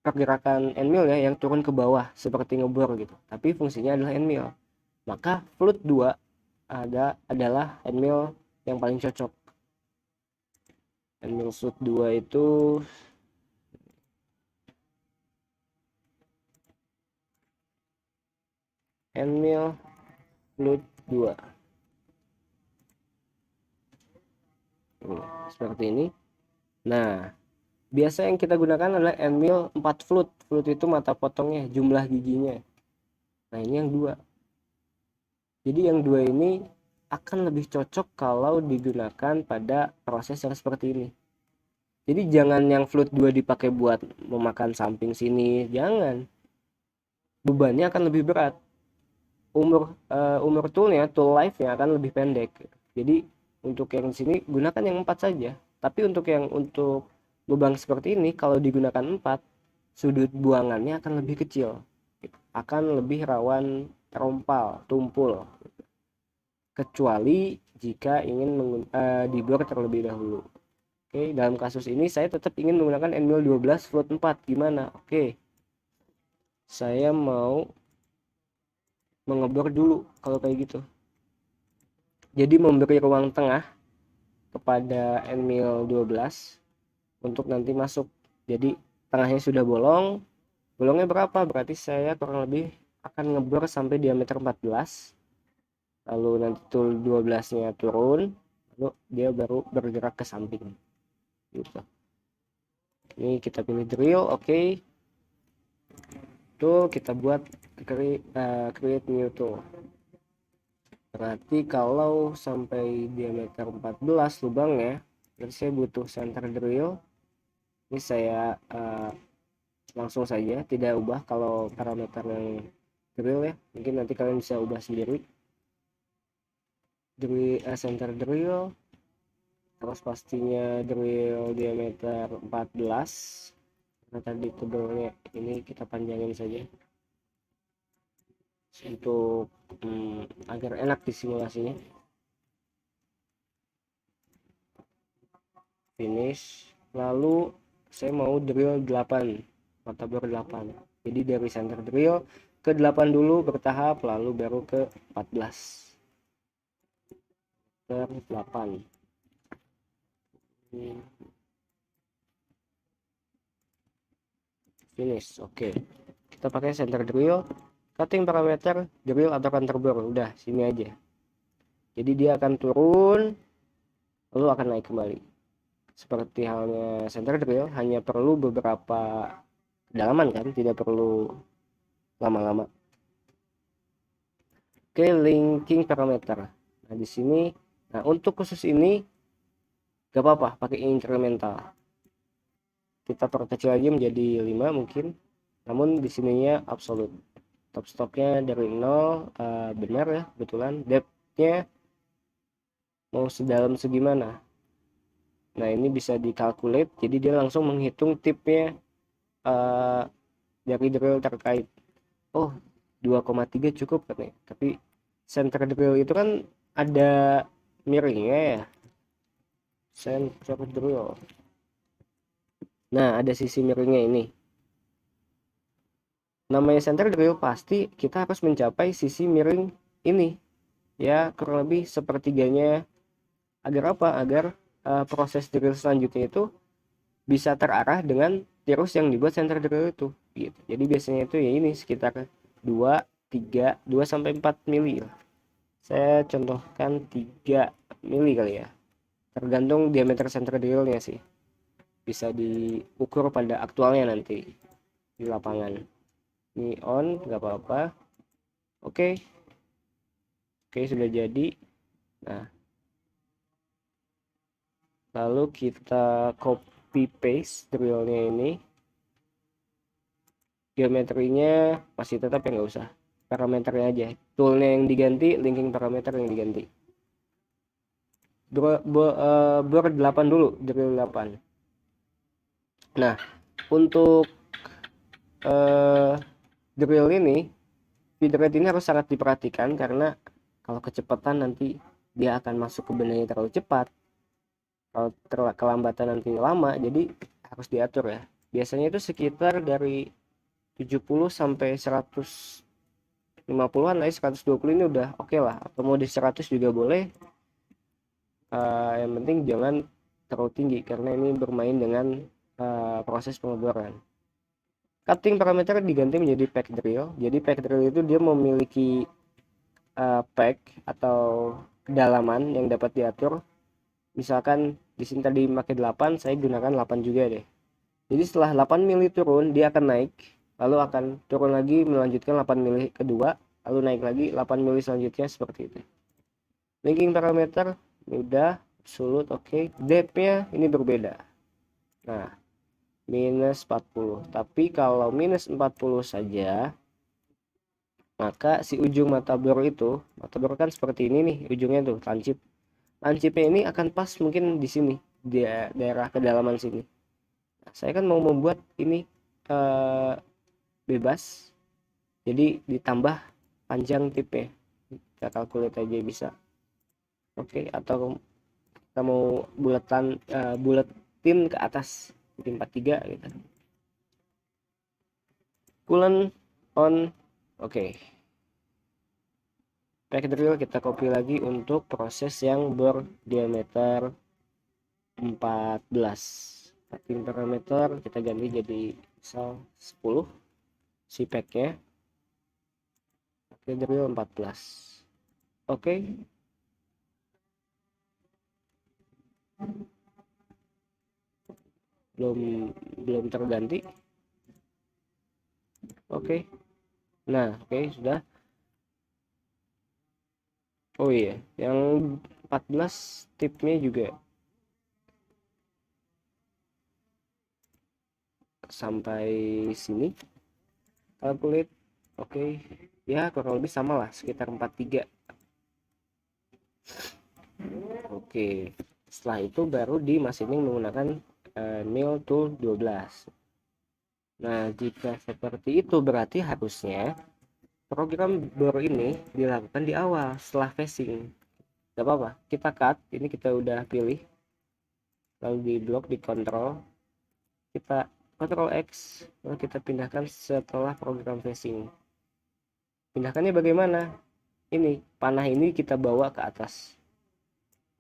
pergerakan end mill ya yang turun ke bawah seperti ngebor gitu, tapi fungsinya adalah end mill. Maka fluid 2 adalah end mill yang paling cocok. End mill fluid 2 itu end mill fluid 2 seperti ini. Nah, biasa yang kita gunakan adalah end mill 4 fluid. Fluid itu mata potongnya, jumlah giginya. Nah, ini yang 2. Jadi yang 2 ini akan lebih cocok kalau digunakan pada proses yang seperti ini. Jadi jangan yang fluid 2 dipakai buat memakan samping sini, jangan. Bebannya akan lebih berat. Umur toolnya, tool life-nya akan lebih pendek. Jadi untuk yang sini gunakan yang 4 saja. Tapi untuk lubang seperti ini kalau digunakan 4, sudut buangannya akan lebih kecil. Akan lebih rawan terompal, tumpul. Kecuali jika ingin dibor terlebih dahulu. Oke, dalam kasus ini saya tetap ingin menggunakan end mill 12 float 4. Gimana? Oke. Saya mau mengebor dulu kalau kayak gitu. Jadi memberi ruang tengah kepada end mill 12 untuk nanti masuk. Jadi tengahnya sudah bolong. Bolongnya berapa? Berarti saya kurang lebih akan ngebor sampai diameter 14. Lalu nanti tool 12-nya turun, lalu dia baru bergerak ke samping. Gitu. Ini kita pilih drill, oke. Tool kita buat create new tool. Berarti kalau sampai diameter 14 lubangnya, berarti saya butuh center drill. Ini saya langsung saja, tidak ubah kalau parameter yang drill ya. Mungkin nanti kalian bisa ubah sendiri. Center drill, terus pastinya drill diameter 14. Nah tadi tebalnya ini kita panjangin saja untuk agar enak disimulasinya. Finish. Lalu saya mau drill 8, mata bor 8. Jadi dari center drill ke 8 dulu bertahap, lalu baru ke 14 ke 8. Finish. Oke, kita pakai center drill. Cutting parameter drill atau counter bore, udah sini aja. Jadi dia akan turun lalu akan naik kembali. Seperti halnya center drill, hanya perlu beberapa kedalaman kan, tidak perlu lama-lama. Oke, linking parameter. Nah, di sini untuk khusus ini gak apa-apa pakai incremental. Kita perkecil aja menjadi 5 mungkin. Namun di sininya absolute. Top stoknya dari 0, benar ya, kebetulan. Depth-nya mau sedalam segimana. Nah, ini bisa dikalkulate, jadi dia langsung menghitung tipnya dari drill terkait. Oh, 2,3 cukup katanya. Tapi center drill itu kan ada miringnya ya. Center drill. Nah, ada sisi miringnya ini. Namanya center drill pasti kita harus mencapai sisi miring ini. Ya, kurang lebih sepertiganya. Agar apa? Agar proses drill selanjutnya itu bisa terarah dengan tirus yang dibuat center drill itu. Gitu. Jadi biasanya itu ya ini sekitar 2, 3, 2 sampai 4 mili. Saya contohkan 3 mili kali ya. Tergantung diameter center drillnya sih. Bisa diukur pada aktualnya nanti di lapangan. Ini on, nggak apa-apa. Oke, sudah jadi. Nah, lalu kita copy paste drillnya ini. Geometrinya masih tetap ya, nggak usah. Parameternya aja. Toolnya yang diganti, linking parameter yang diganti. Bor 8 dulu, drill 8. Nah, untuk drill ini, feed rate ini harus sangat diperhatikan karena kalau kecepatan nanti dia akan masuk ke benangnya terlalu cepat. Kalau kelambatan nanti lama, jadi harus diatur ya. biasanya itu sekitar dari 70 sampai 150-an lah, 120 ini udah oke lah, atau mau di 100 juga boleh. Yang penting jangan terlalu tinggi karena ini bermain dengan proses pengeboran. Cutting parameter diganti menjadi pack drill. Jadi pack drill itu dia memiliki pack atau kedalaman yang dapat diatur. Misalkan di sini tadi pakai 8, saya gunakan 8 juga deh. Jadi setelah 8 mili turun, dia akan naik, lalu akan turun lagi melanjutkan 8 mili kedua, lalu naik lagi 8 mili selanjutnya, seperti itu. Linking parameter udah absolute, oke. Depth-nya ini berbeda. Nah, minus 40. Tapi kalau minus 40 saja, maka si ujung mata bor kan seperti ini nih, ujungnya tuh lancip. Lancipnya ini akan pas mungkin di sini, di daerah kedalaman sini. Nah, saya kan mau membuat ini bebas, jadi ditambah panjang tipnya. Kita calculate aja bisa. Oke, atau kita mau buletin ke atas jadi 43 gitu. Coolant on, oke. Pack drill kita copy lagi untuk proses yang berdiameter 14. Cutting parameter kita ganti jadi misal 10 si packnya. Pack drill 14. Oke. belum terganti. Oke. Nah, oke, sudah. Oh iya, yang 14 tipnya juga sampai sini. Calculate. Oke. Ya, kurang lebih sama lah, sekitar 43. Oke. Setelah itu baru di machining menggunakan mill tool 12. Nah, jika seperti itu berarti harusnya program bor ini dilakukan di awal setelah facing. Gak apa-apa, kita cut. Ini kita udah pilih, lalu di blok, di kontrol, kita Ctrl X, lalu kita pindahkan setelah program facing. Pindahkannya bagaimana? Ini panah ini kita bawa ke atas,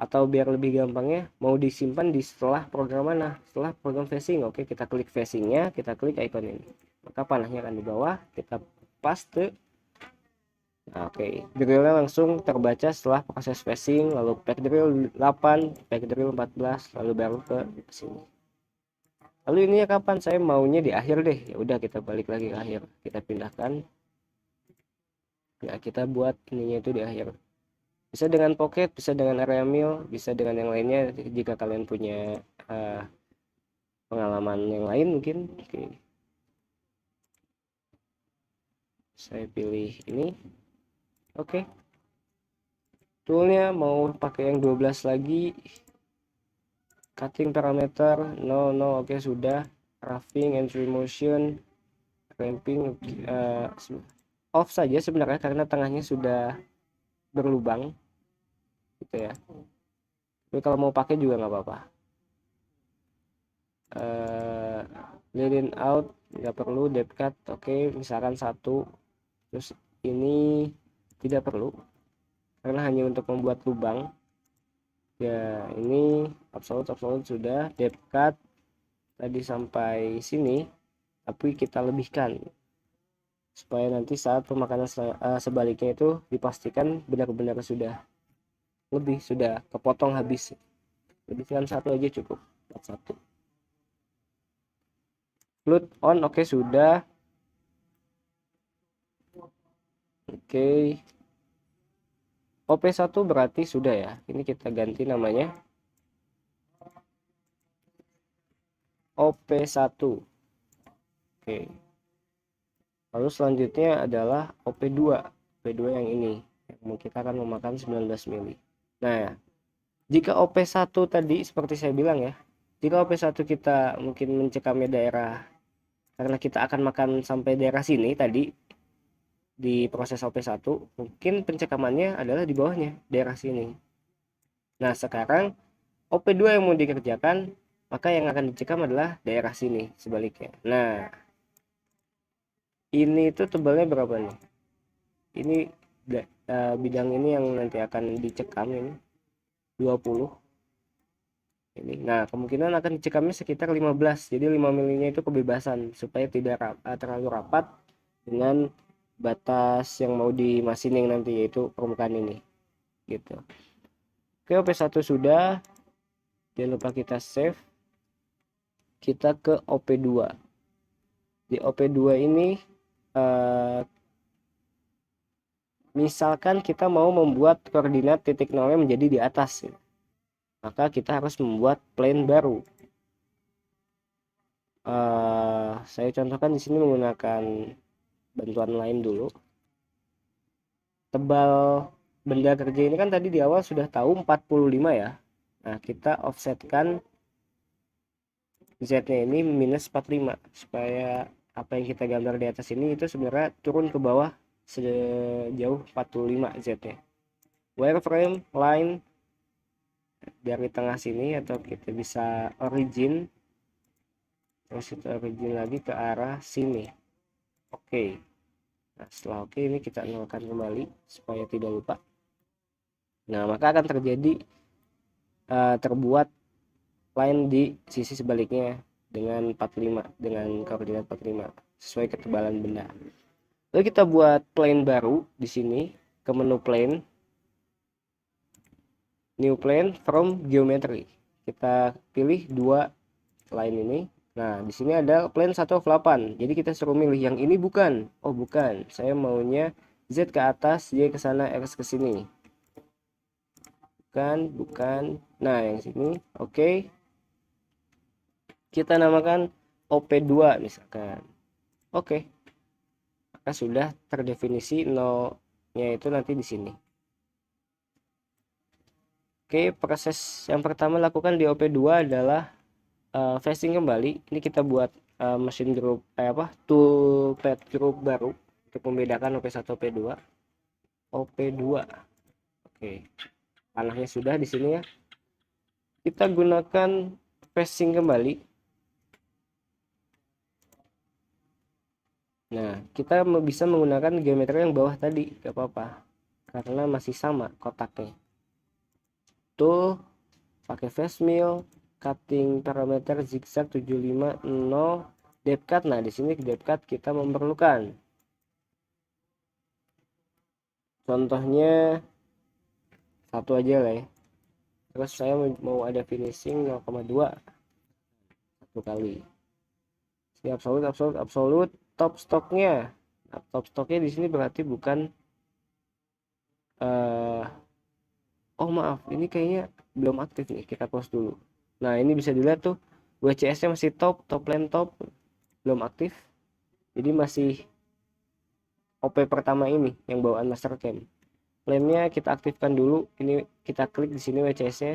atau biar lebih gampangnya mau disimpan di setelah program mana? Setelah program facing. Oke, kita klik facingnya, kita klik icon ini, maka panahnya akan di bawah, kita paste. Nah, oke, drillnya langsung terbaca setelah proses facing, lalu pack drill 8, pack drill 14, lalu baru ke sini. Lalu ini ya kapan? Saya maunya di akhir deh. Ya udah, kita balik lagi ke akhir, kita pindahkan. Ya, kita buat ininya itu di akhir. Bisa dengan pocket, bisa dengan area mill, bisa dengan yang lainnya jika kalian punya pengalaman yang lain mungkin. Oke. Saya pilih ini. Oke. Toolnya mau pakai yang 12 lagi. Cutting parameter 0, oke, sudah. Roughing, entry motion, ramping off saja sebenarnya karena tengahnya sudah berlubang gitu ya. Tapi kalau mau pakai juga nggak apa-apa. Leading out nggak perlu, depth cut oke, misalkan 1. Terus ini tidak perlu karena hanya untuk membuat lubang ya. Ini absolute sudah. Depth cut tadi sampai sini, tapi kita lebihkan supaya nanti saat pemakanan sebaliknya itu dipastikan benar-benar sudah lebih, sudah kepotong habis. Lebihkan 1 aja cukup, 1. Float on, oke, sudah. Oke. OP1 berarti sudah ya. Ini kita ganti namanya OP1. Oke. Lalu selanjutnya adalah OP2. OP2 yang ini, yang kita akan memakan 19 mili. Nah, jika OP1 tadi seperti saya bilang ya, jika OP1 kita mungkin mencekamnya daerah, karena kita akan makan sampai daerah sini tadi di proses OP1, mungkin pencekamannya adalah di bawahnya, daerah sini. Nah, sekarang OP2 yang mau dikerjakan, maka yang akan dicekam adalah daerah sini sebaliknya. Nah, ini tuh tebalnya berapa nih? Ini bidang ini yang nanti akan dicekam ini 20 ini. Nah, kemungkinan akan dicekamnya sekitar 15. Jadi 5 milinya itu kebebasan supaya tidak terlalu rapat dengan batas yang mau dimasining nanti, yaitu permukaan ini gitu. Oke, OP1 sudah. Jangan lupa kita save. Kita ke OP2. Di OP2 ini misalkan kita mau membuat koordinat titik nolnya menjadi di atas, maka kita harus membuat plane baru. Saya contohkan di sini menggunakan bantuan lain dulu. Tebal benda kerja ini kan tadi di awal sudah tahu 45 ya. Nah, kita offsetkan Z-nya ini minus 45 supaya apa yang kita gambar di atas ini itu sebenarnya turun ke bawah sejauh 45 Z-nya. Wireframe line dari tengah sini, atau kita bisa origin, terus itu origin lagi ke arah sini. Oke. Nah, setelah oke ini kita nolkan kembali supaya tidak lupa. Nah, maka akan terjadi terbuat line di sisi sebaliknya dengan 45, dengan koordinat 45 sesuai ketebalan benda. Lalu kita buat plane baru di sini, ke menu plane, new plane from geometry. Kita pilih dua line ini. Nah, di sini ada plane 1/8. Jadi kita suruh milih yang ini bukan. Oh, bukan. Saya maunya Z ke atas, Y ke sana, X ke sini. Bukan. Nah, yang sini. Oke. Kita namakan OP2 misalkan. Oke. Maka sudah terdefinisi nolnya itu nanti di sini. Oke, proses yang pertama lakukan di OP2 adalah facing kembali. Ini kita buat mesin group toolpad group baru untuk membedakan OP1 OP2. OP2. Oke. Panahnya sudah di sini ya. Kita gunakan facing kembali. Nah, kita bisa menggunakan geometri yang bawah tadi, gak apa-apa, karena masih sama kotaknya. Tuh, pakai face mill, cutting parameter zigzag 750, depth cut. Nah, di sini depth cut kita memerlukan. Contohnya satu aja lah ya. Terus saya mau ada finishing 0,2 satu kali. Siap, absolut. Top stoknya. Nah, top stoknya di sini berarti bukan oh maaf, ini kayaknya belum aktif nih, kita close dulu. Nah, ini bisa dilihat tuh WCS nya masih top line top, belum aktif, jadi masih OP pertama ini yang bawaan master cam. Plane nya kita aktifkan dulu, ini kita klik di sini WCS nya,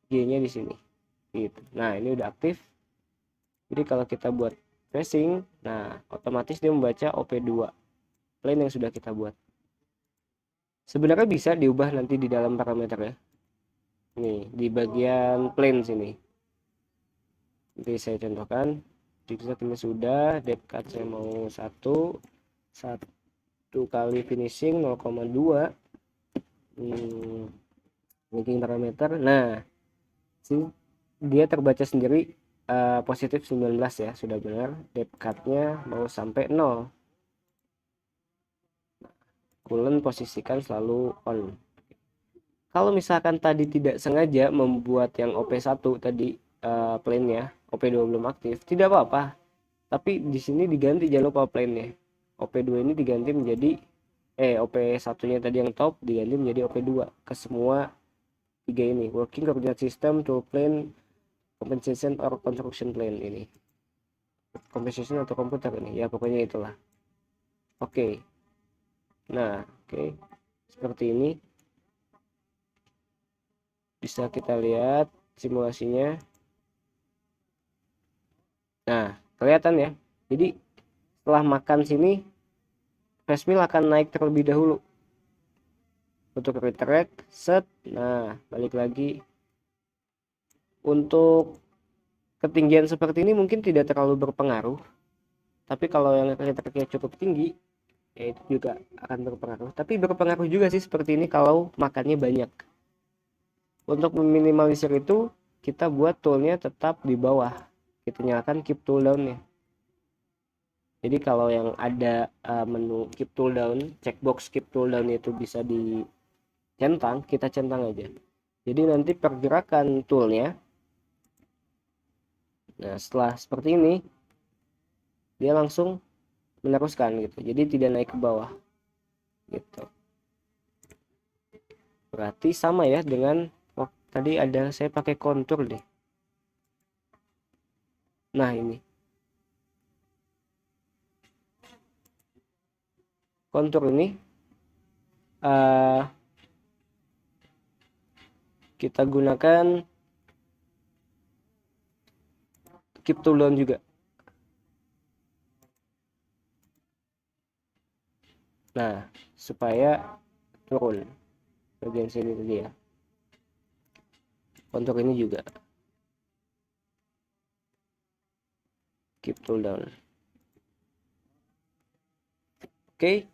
G nya di sini gitu. Nah, ini udah aktif. Jadi kalau kita buat facing, nah otomatis dia membaca OP2 plane yang sudah kita buat. Sebenarnya bisa diubah nanti di dalam parameter ya. Nih, di bagian plane sini. Nanti saya contohkan. Zigzag ini sudah, depth cut saya mau satu kali finishing 0,2 making parameter. Nah, sini dia terbaca sendiri positif 19 ya, sudah benar. Depth cut-nya mau sampai 0. Coolant posisikan selalu on. Kalau misalkan tadi tidak sengaja membuat yang OP1 tadi plane-nya, OP2 belum aktif, tidak apa-apa. Tapi di sini diganti, jangan lupa plane-nya. OP2 ini diganti menjadi OP1-nya tadi yang top diganti menjadi OP2 ke semua tiga ini. Working coordinate system, tool plane, compensation or construction plane ini. Compensation atau komputer ini, ya pokoknya itulah. Oke. Nah, oke. Seperti ini. Bisa kita lihat simulasinya. Nah, kelihatan ya. Jadi setelah makan sini, face mill akan naik terlebih dahulu untuk retract set. Nah, balik lagi untuk ketinggian seperti ini mungkin tidak terlalu berpengaruh, tapi kalau yang retaknya cukup tinggi ya itu juga akan berpengaruh. Tapi berpengaruh juga sih seperti ini kalau makannya banyak. Untuk meminimalisir itu, kita buat toolnya tetap di bawah, kita nyalakan keep tool down ya. Jadi kalau yang ada menu keep tool down, checkbox keep tool down itu bisa dicentang, kita centang aja. Jadi nanti pergerakan toolnya, nah setelah seperti ini dia langsung meneruskan gitu, jadi tidak naik ke bawah gitu. Berarti sama ya dengan tadi ada saya pakai kontur deh. Nah ini kontur ini uh, kita gunakan keep tool down juga. Nah supaya turun bagian sini tadi ya, kontur ini juga keep tool down. Oke,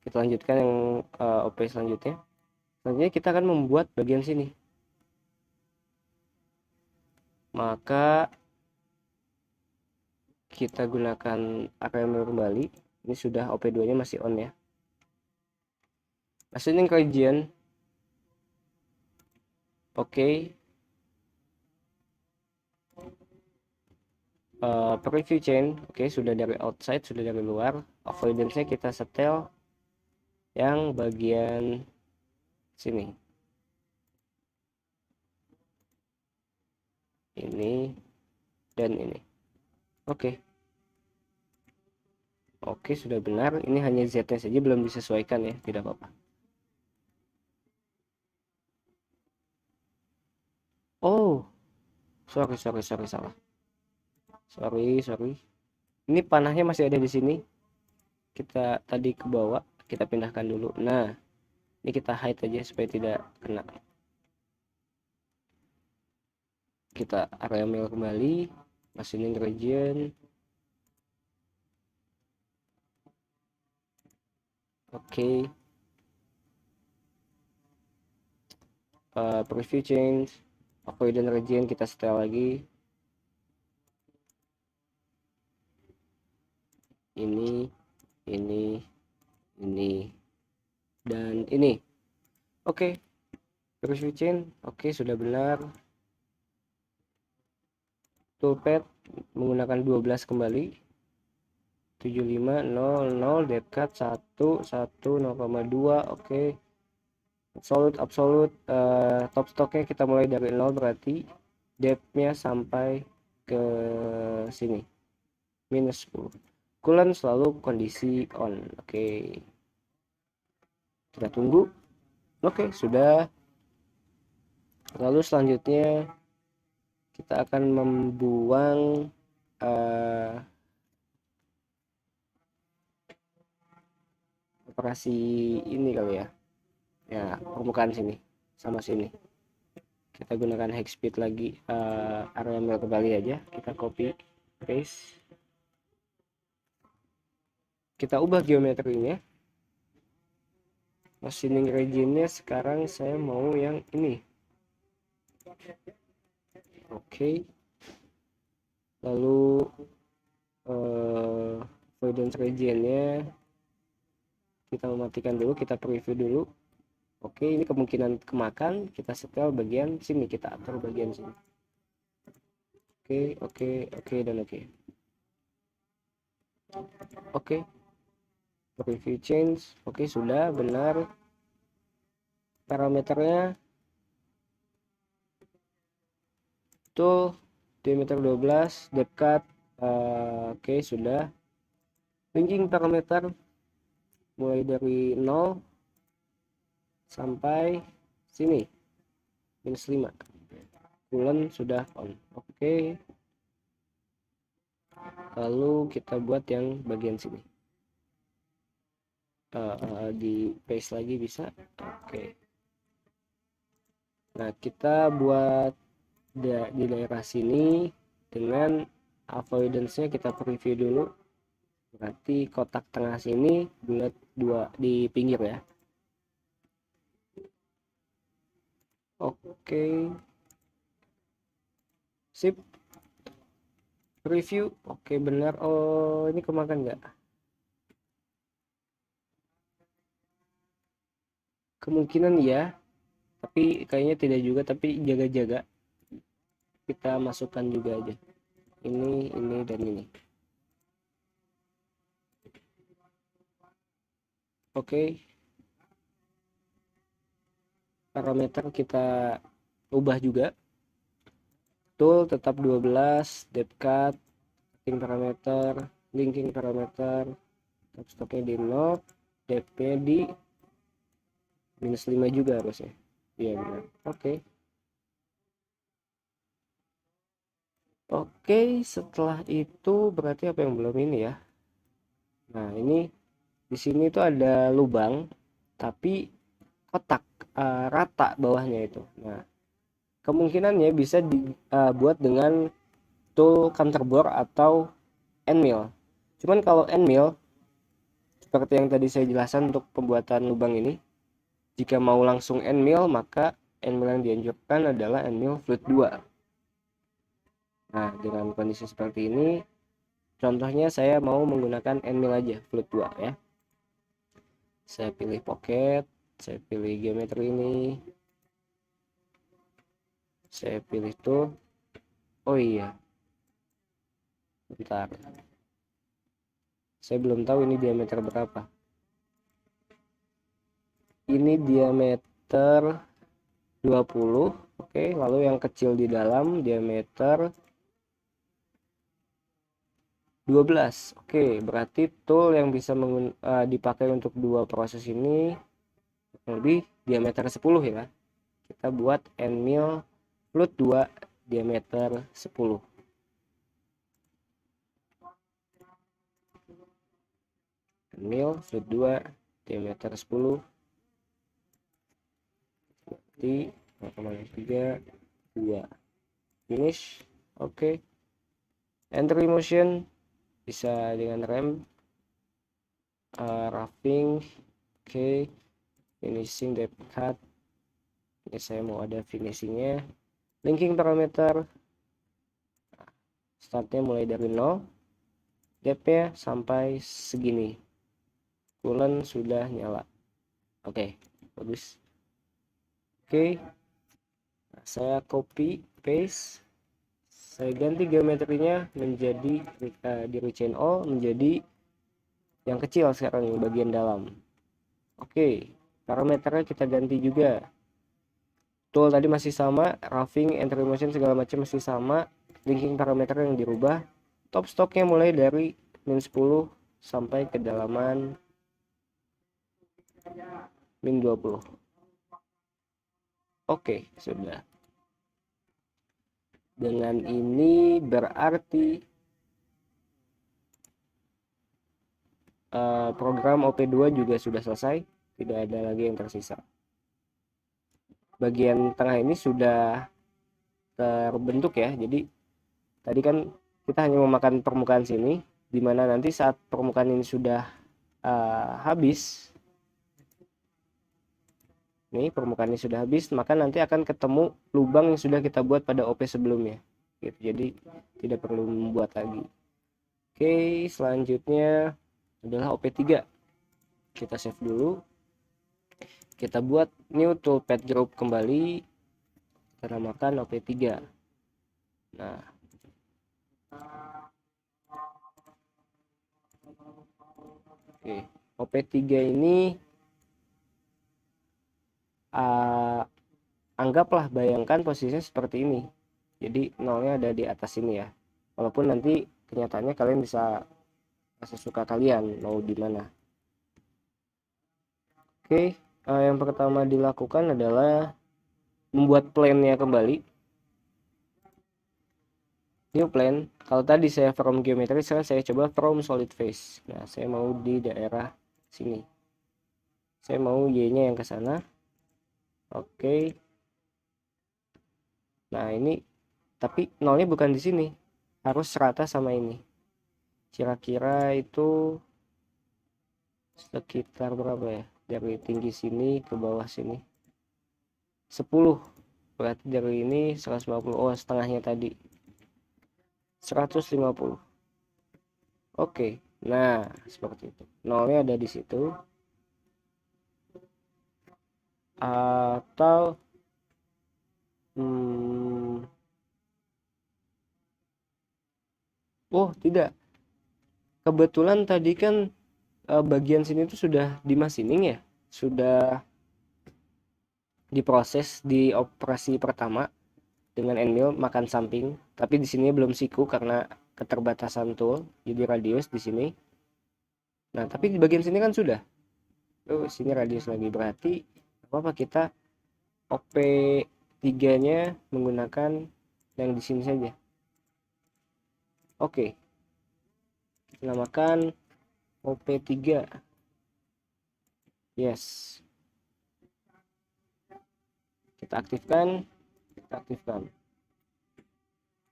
kita lanjutkan yang OP selanjutnya. Selanjutnya kita akan membuat bagian sini. Maka kita gunakan AKML kembali. Ini sudah OP2 nya masih on ya. Assigning region. Oke. Preview chain. Oke, sudah dari outside, sudah dari luar. Avoidance nya kita setel yang bagian sini. Ini dan ini. Oke. Oke, sudah benar. Ini hanya Z-nya saja belum disesuaikan ya, tidak apa-apa. Oh, sorry salah. Sorry. Ini panahnya masih ada di sini. Kita tadi ke bawah, kita pindahkan dulu. Nah, ini kita hide aja supaya tidak kena. Kita area mail kembali, masukin region. Oke. Preview change, avoidance region kita setel lagi. Ini, dan ini. Oke. Preview change, oke sudah benar. Toolpad menggunakan 12 kembali. 7500 dekat 110,2. Oke. Absolute top stoknya kita mulai dari 0, berarti depth-nya sampai ke sini minus 10. Coolant selalu kondisi on. Oke. Kita tunggu. Oke, sudah. Lalu selanjutnya kita akan membuang operasi ini kali ya. Ya, permukaan sini sama sini. Kita gunakan hexspeed lagi, area mail kembali aja. Kita copy paste. Kita ubah geometrinya. Machining regionnya sekarang saya mau yang ini. Oke. Lalu avoidance regionnya kita mematikan dulu, kita preview dulu. Oke, ini kemungkinan kemakan, kita setel bagian sini, kita atur bagian sini. Oke, dan oke. Preview change, oke sudah benar. Parameternya tuh diameter 12, depth cut, oke sudah. Ranging parameter mulai dari 0 sampai sini minus 5. Coolant sudah on. Oke. Lalu kita buat yang bagian sini. Di paste lagi bisa. Oke. Nah, kita buat di daerah sini dengan avoidance-nya kita preview dulu. Berarti kotak tengah sini bulat 2 di pinggir ya. Oke. Sip. Review. Oke, benar. Oh, ini kemakan nggak? Kemungkinan ya, tapi kayaknya tidak juga, tapi jaga-jaga. Kita masukkan juga aja. Ini, dan ini. Oke. Parameter kita ubah juga. Tool tetap 12, depth cut, linking parameter, top stoknya di 0, depth-nya di -5 juga harusnya. Iya benar. Oke. Oke, setelah itu berarti apa yang belum ini ya? Nah, ini di sini tuh ada lubang tapi kotak, rata bawahnya itu. Nah, kemungkinannya bisa dibuat dengan tool counterbore atau end mill. Cuman kalau end mill seperti yang tadi saya jelaskan untuk pembuatan lubang ini, jika mau langsung end mill maka end mill yang dianjurkan adalah end mill fluid 2. Nah, dengan kondisi seperti ini, contohnya saya mau menggunakan end mill aja fluid 2 ya. Saya pilih pocket, saya pilih geometri ini, saya pilih tuh. Oh iya, bentar, saya belum tahu ini diameter berapa. Ini diameter 20. Oke, lalu yang kecil di dalam diameter 12. Oke, berarti tool yang bisa dipakai untuk dua proses ini lebih diameter 10 ya. Kita buat end mill fluid 2 diameter 10. End mill fluid 2 diameter 10 di 0,3 2. Finish. Oke. Entry motion bisa dengan rem, roughing. Oke. Finishing depth cut. Ini saya mau ada finishingnya. Linking parameter, startnya mulai dari 0, depth-nya sampai segini. Coolant sudah nyala. Oke, bagus. Oke, nah, saya copy paste, saya ganti geometrinya menjadi di rechain all menjadi yang kecil sekarang, yang bagian dalam. Oke, parameternya kita ganti juga. Tool tadi masih sama, roughing, entry motion segala macam masih sama. Linking parameter yang dirubah. Top stoknya mulai dari -10 sampai kedalaman -20. Oke, sudah. Dengan ini berarti program OP2 juga sudah selesai, tidak ada lagi yang tersisa. Bagian tengah ini sudah terbentuk ya, jadi tadi kan kita hanya memakan permukaan sini, dimana nanti saat permukaan ini sudah habis, nih permukaan ini sudah habis, maka nanti akan ketemu lubang yang sudah kita buat pada OP sebelumnya gitu. Jadi tidak perlu membuat lagi. Oke, selanjutnya adalah OP3. Kita save dulu, kita buat new toolpath group kembali, kita namakan OP3. Nah, oke, OP3 ini anggaplah, bayangkan posisinya seperti ini. Jadi nolnya ada di atas sini ya, walaupun nanti kenyataannya kalian bisa sesuka kalian mau di mana. Oke, yang pertama dilakukan adalah membuat plane-nya kembali. New plane. Kalau tadi saya from geometry, sekarang saya coba from solid face. Nah, saya mau di daerah sini. Saya mau Y-nya yang ke sana. Oke. Nah, ini tapi nolnya bukan di sini, harus rata sama ini. Kira-kira itu sekitar berapa ya, dari tinggi sini ke bawah sini 10, berarti dari ini 150. Oh, setengahnya tadi 150. Oke, nah seperti itu, nolnya ada di situ. Atau oh tidak, kebetulan tadi kan bagian sini tuh sudah dimachining ya, sudah diproses di operasi pertama dengan end mill makan samping, tapi di sini belum siku karena keterbatasan tool, jadi radius di sini. Nah, tapi di bagian sini kan sudah. Oh, sini radius lagi, berarti apa kita OP3-nya menggunakan yang di sini saja. Oke. Kita namakan OP3. Yes. Kita aktifkan.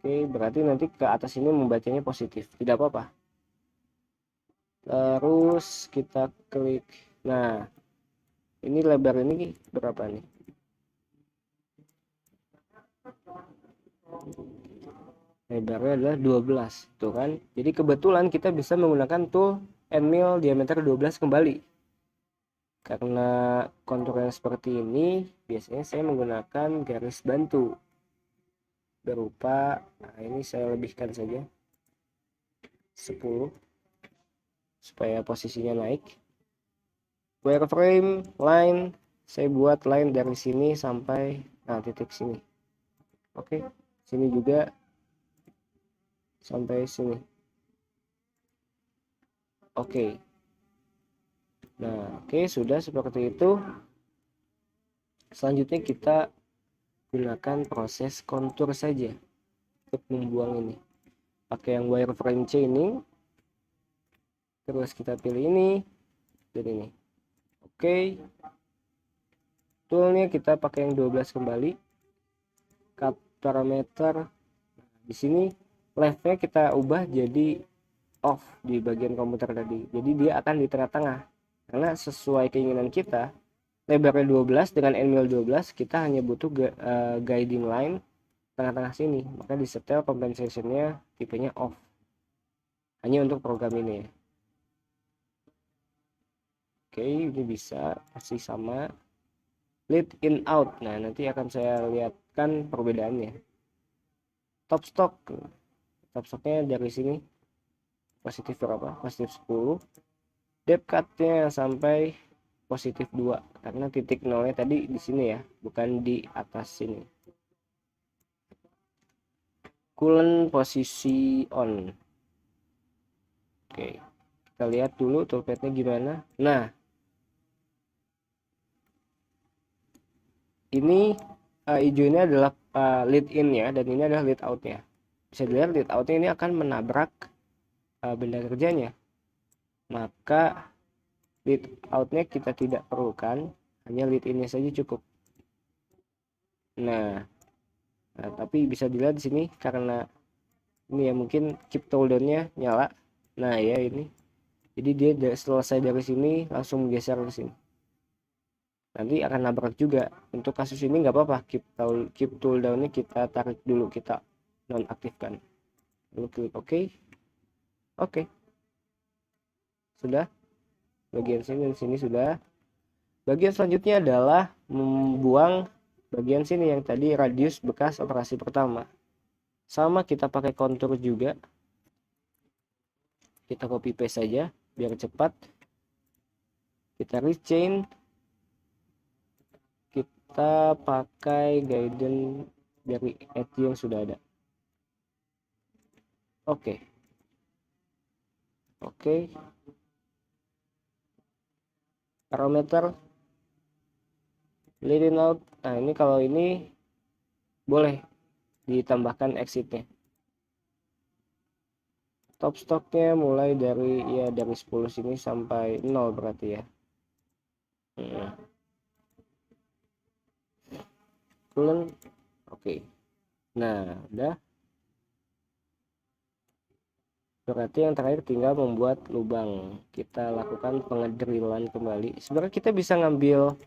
Oke, berarti nanti ke atas ini membacanya positif, tidak apa-apa. Terus kita klik. Nah, ini lebar ini berapa nih? Lebarnya adalah 12, tuh kan. Jadi kebetulan kita bisa menggunakan tool end mill diameter 12 kembali. Karena konturnya seperti ini, biasanya saya menggunakan garis bantu berupa, nah ini saya lebihkan saja 10 supaya posisinya naik. Wireframe line, saya buat line dari sini sampai titik sini. Oke, sini juga sampai sini. Oke. Nah, oke, sudah seperti itu. Selanjutnya kita gunakan proses kontur saja untuk membuang ini. Pakai yang wireframe chaining. Terus kita pilih ini dan ini. Oke. Toolnya kita pakai yang 12 kembali. Cut parameter. Di sini leftnya kita ubah jadi off di bagian komputer tadi. Jadi dia akan di tengah-tengah. Karena sesuai keinginan kita, lebarnya 12 dengan end mill 12, kita hanya butuh guiding line tengah-tengah sini. Maka di setel compensationnya tipenya off. Hanya untuk program ini ya. Oke, ini bisa masih sama. Lead in out. Nah, nanti akan saya lihatkan perbedaannya. Top stocknya dari sini positif berapa? Positif 10. Depth cut-nya sampai positif 2 karena titik nolnya tadi di sini ya, bukan di atas sini. Coolant posisi on. Oke, kita lihat dulu toolpadnya gimana. Nah, ini hijau ini adalah lead in ya, dan ini adalah lead out nya. Bisa dilihat lead out nya ini akan menabrak benda kerjanya, maka lead out nya kita tidak perlukan, hanya lead in nya saja cukup. Nah, tapi bisa dilihat di sini karena ini ya mungkin keep tool down nya nyala. Nah ya ini, jadi dia selesai dari sini langsung geser ke sini, nanti akan nabrak juga. Untuk kasus ini nggak apa-apa, keep tool down nya kita tarik dulu, kita nonaktifkan, lalu klik OK. Oke, sudah bagian sini dan sini sudah. Bagian selanjutnya adalah membuang bagian sini yang tadi radius bekas operasi pertama. Sama, kita pakai kontur juga, kita copy paste saja biar cepat. Kita rechain, kita pakai guidance dari edge yang sudah ada. Oke. Parameter lead in out. Nah, ini kalau ini boleh ditambahkan exitnya. Top stocknya mulai dari ya dari 10 sini sampai 0 berarti ya. Coolant. Oke. Nah, udah. Berarti yang terakhir tinggal membuat lubang. Kita lakukan pengedrilan kembali. Sebenarnya kita bisa ngambil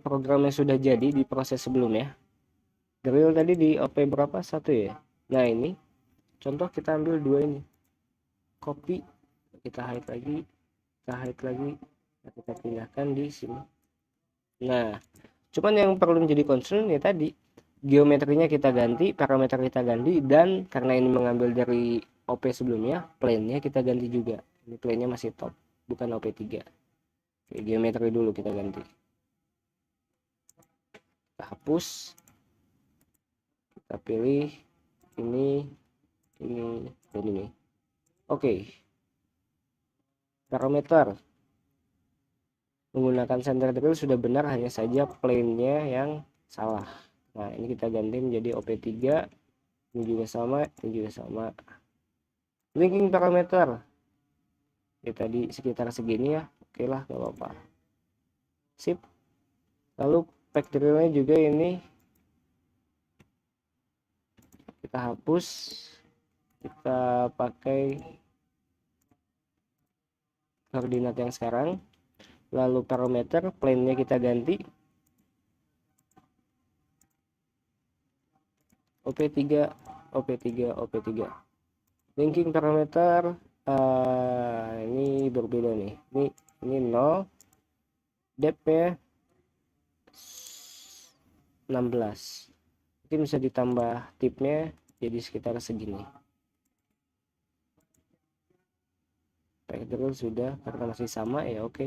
program yang sudah jadi di proses sebelumnya. Drill tadi di OP berapa? Satu ya. Nah, ini contoh kita ambil dua ini. Copy, kita hide lagi, kita pindahkan di sini. Nah, cuman yang perlu menjadi concern ya tadi, geometrinya kita ganti, parameter kita ganti, dan karena ini mengambil dari OP sebelumnya, plane-nya kita ganti juga. Ini plane-nya masih top, bukan OP3. Oke, geometri dulu kita ganti. Kita hapus, kita pilih ini, dan ini. Oke, parameter menggunakan center drill sudah benar, hanya saja plane-nya yang salah. Nah, ini kita ganti menjadi OP3. Ini juga sama, ini juga sama. Linking parameter ya tadi sekitar segini ya, oke lah, gak apa-apa, sip. Lalu pack drillnya juga ini kita hapus, kita pakai koordinat yang sekarang. Lalu parameter plane-nya kita ganti OP3, OP3, OP3. Linking parameter ini berbeda nih, ini 0, depth-nya 16. Mungkin bisa ditambah tipnya jadi sekitar segini. Pedal sudah, karena masih sama ya oke,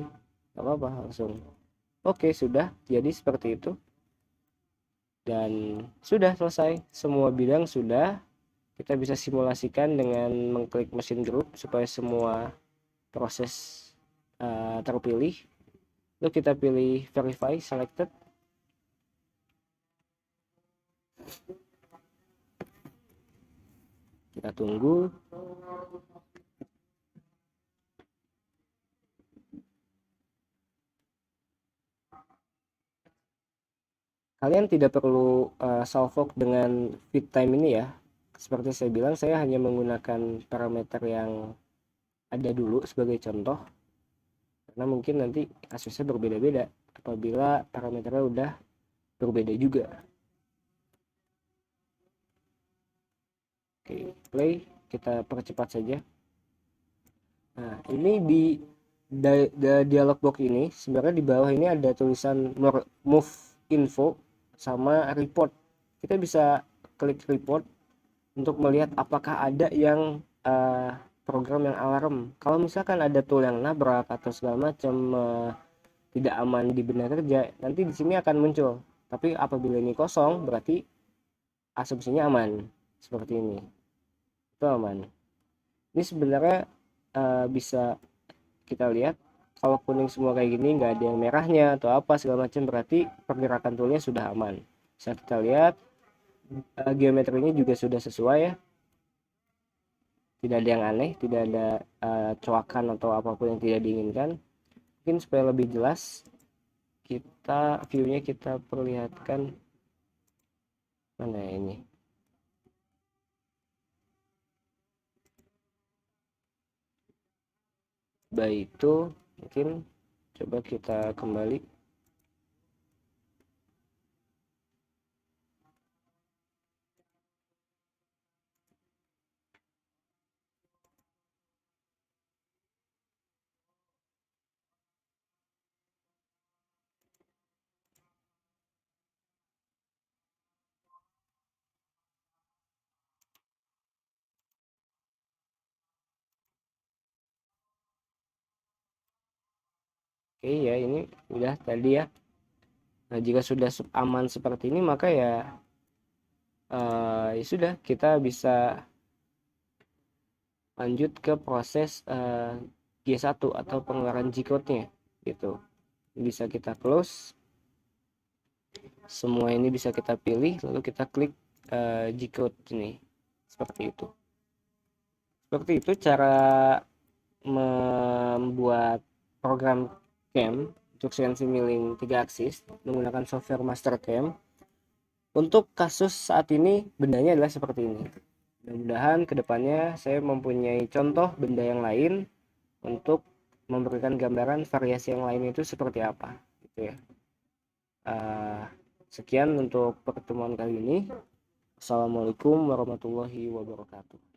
gak apa-apa, langsung oke, sudah jadi seperti itu. Dan sudah selesai, semua bidang sudah. Kita bisa simulasikan dengan mengklik mesin group supaya semua proses terpilih. Lalu kita pilih verify selected. Kita tunggu. Kalian tidak perlu salvo dengan feed time ini ya. Seperti saya bilang, saya hanya menggunakan parameter yang ada dulu sebagai contoh, karena mungkin nanti kasusnya berbeda-beda apabila parameternya udah berbeda juga. Oke, play, kita percepat saja. Nah, ini di dialog box ini sebenarnya di bawah ini ada tulisan move info sama report. Kita bisa klik report untuk melihat apakah ada yang program yang alarm. Kalau misalkan ada tool yang nabrak atau segala macam tidak aman di benda kerja, nanti di sini akan muncul. Tapi apabila ini kosong, berarti asumsinya aman. Seperti ini, itu aman. Ini sebenarnya bisa kita lihat, kalau kuning semua kayak gini, nggak ada yang merahnya atau apa segala macam, berarti pergerakan toolnya sudah aman. Bisa kita lihat geometrinya juga sudah sesuai ya, tidak ada yang aneh, tidak ada coakan atau apapun yang tidak diinginkan. Mungkin supaya lebih jelas, kita view-nya kita perlihatkan mana ini. Baik, itu mungkin coba kita kembali. Oke ya, ini udah tadi ya. Nah, jika sudah aman seperti ini, maka ya sudah, kita bisa lanjut ke proses G1 atau pengeluaran G-code-nya gitu. Bisa kita close, semua ini bisa kita pilih, lalu kita klik G-code ini. Seperti itu cara membuat program CAM untuk CNC milling 3 aksis menggunakan software Mastercam. Untuk kasus saat ini bendanya adalah seperti ini. Mudah-mudahan kedepannya saya mempunyai contoh benda yang lain untuk memberikan gambaran variasi yang lain itu seperti apa gitu ya. Sekian untuk pertemuan kali ini. Assalamualaikum warahmatullahi wabarakatuh.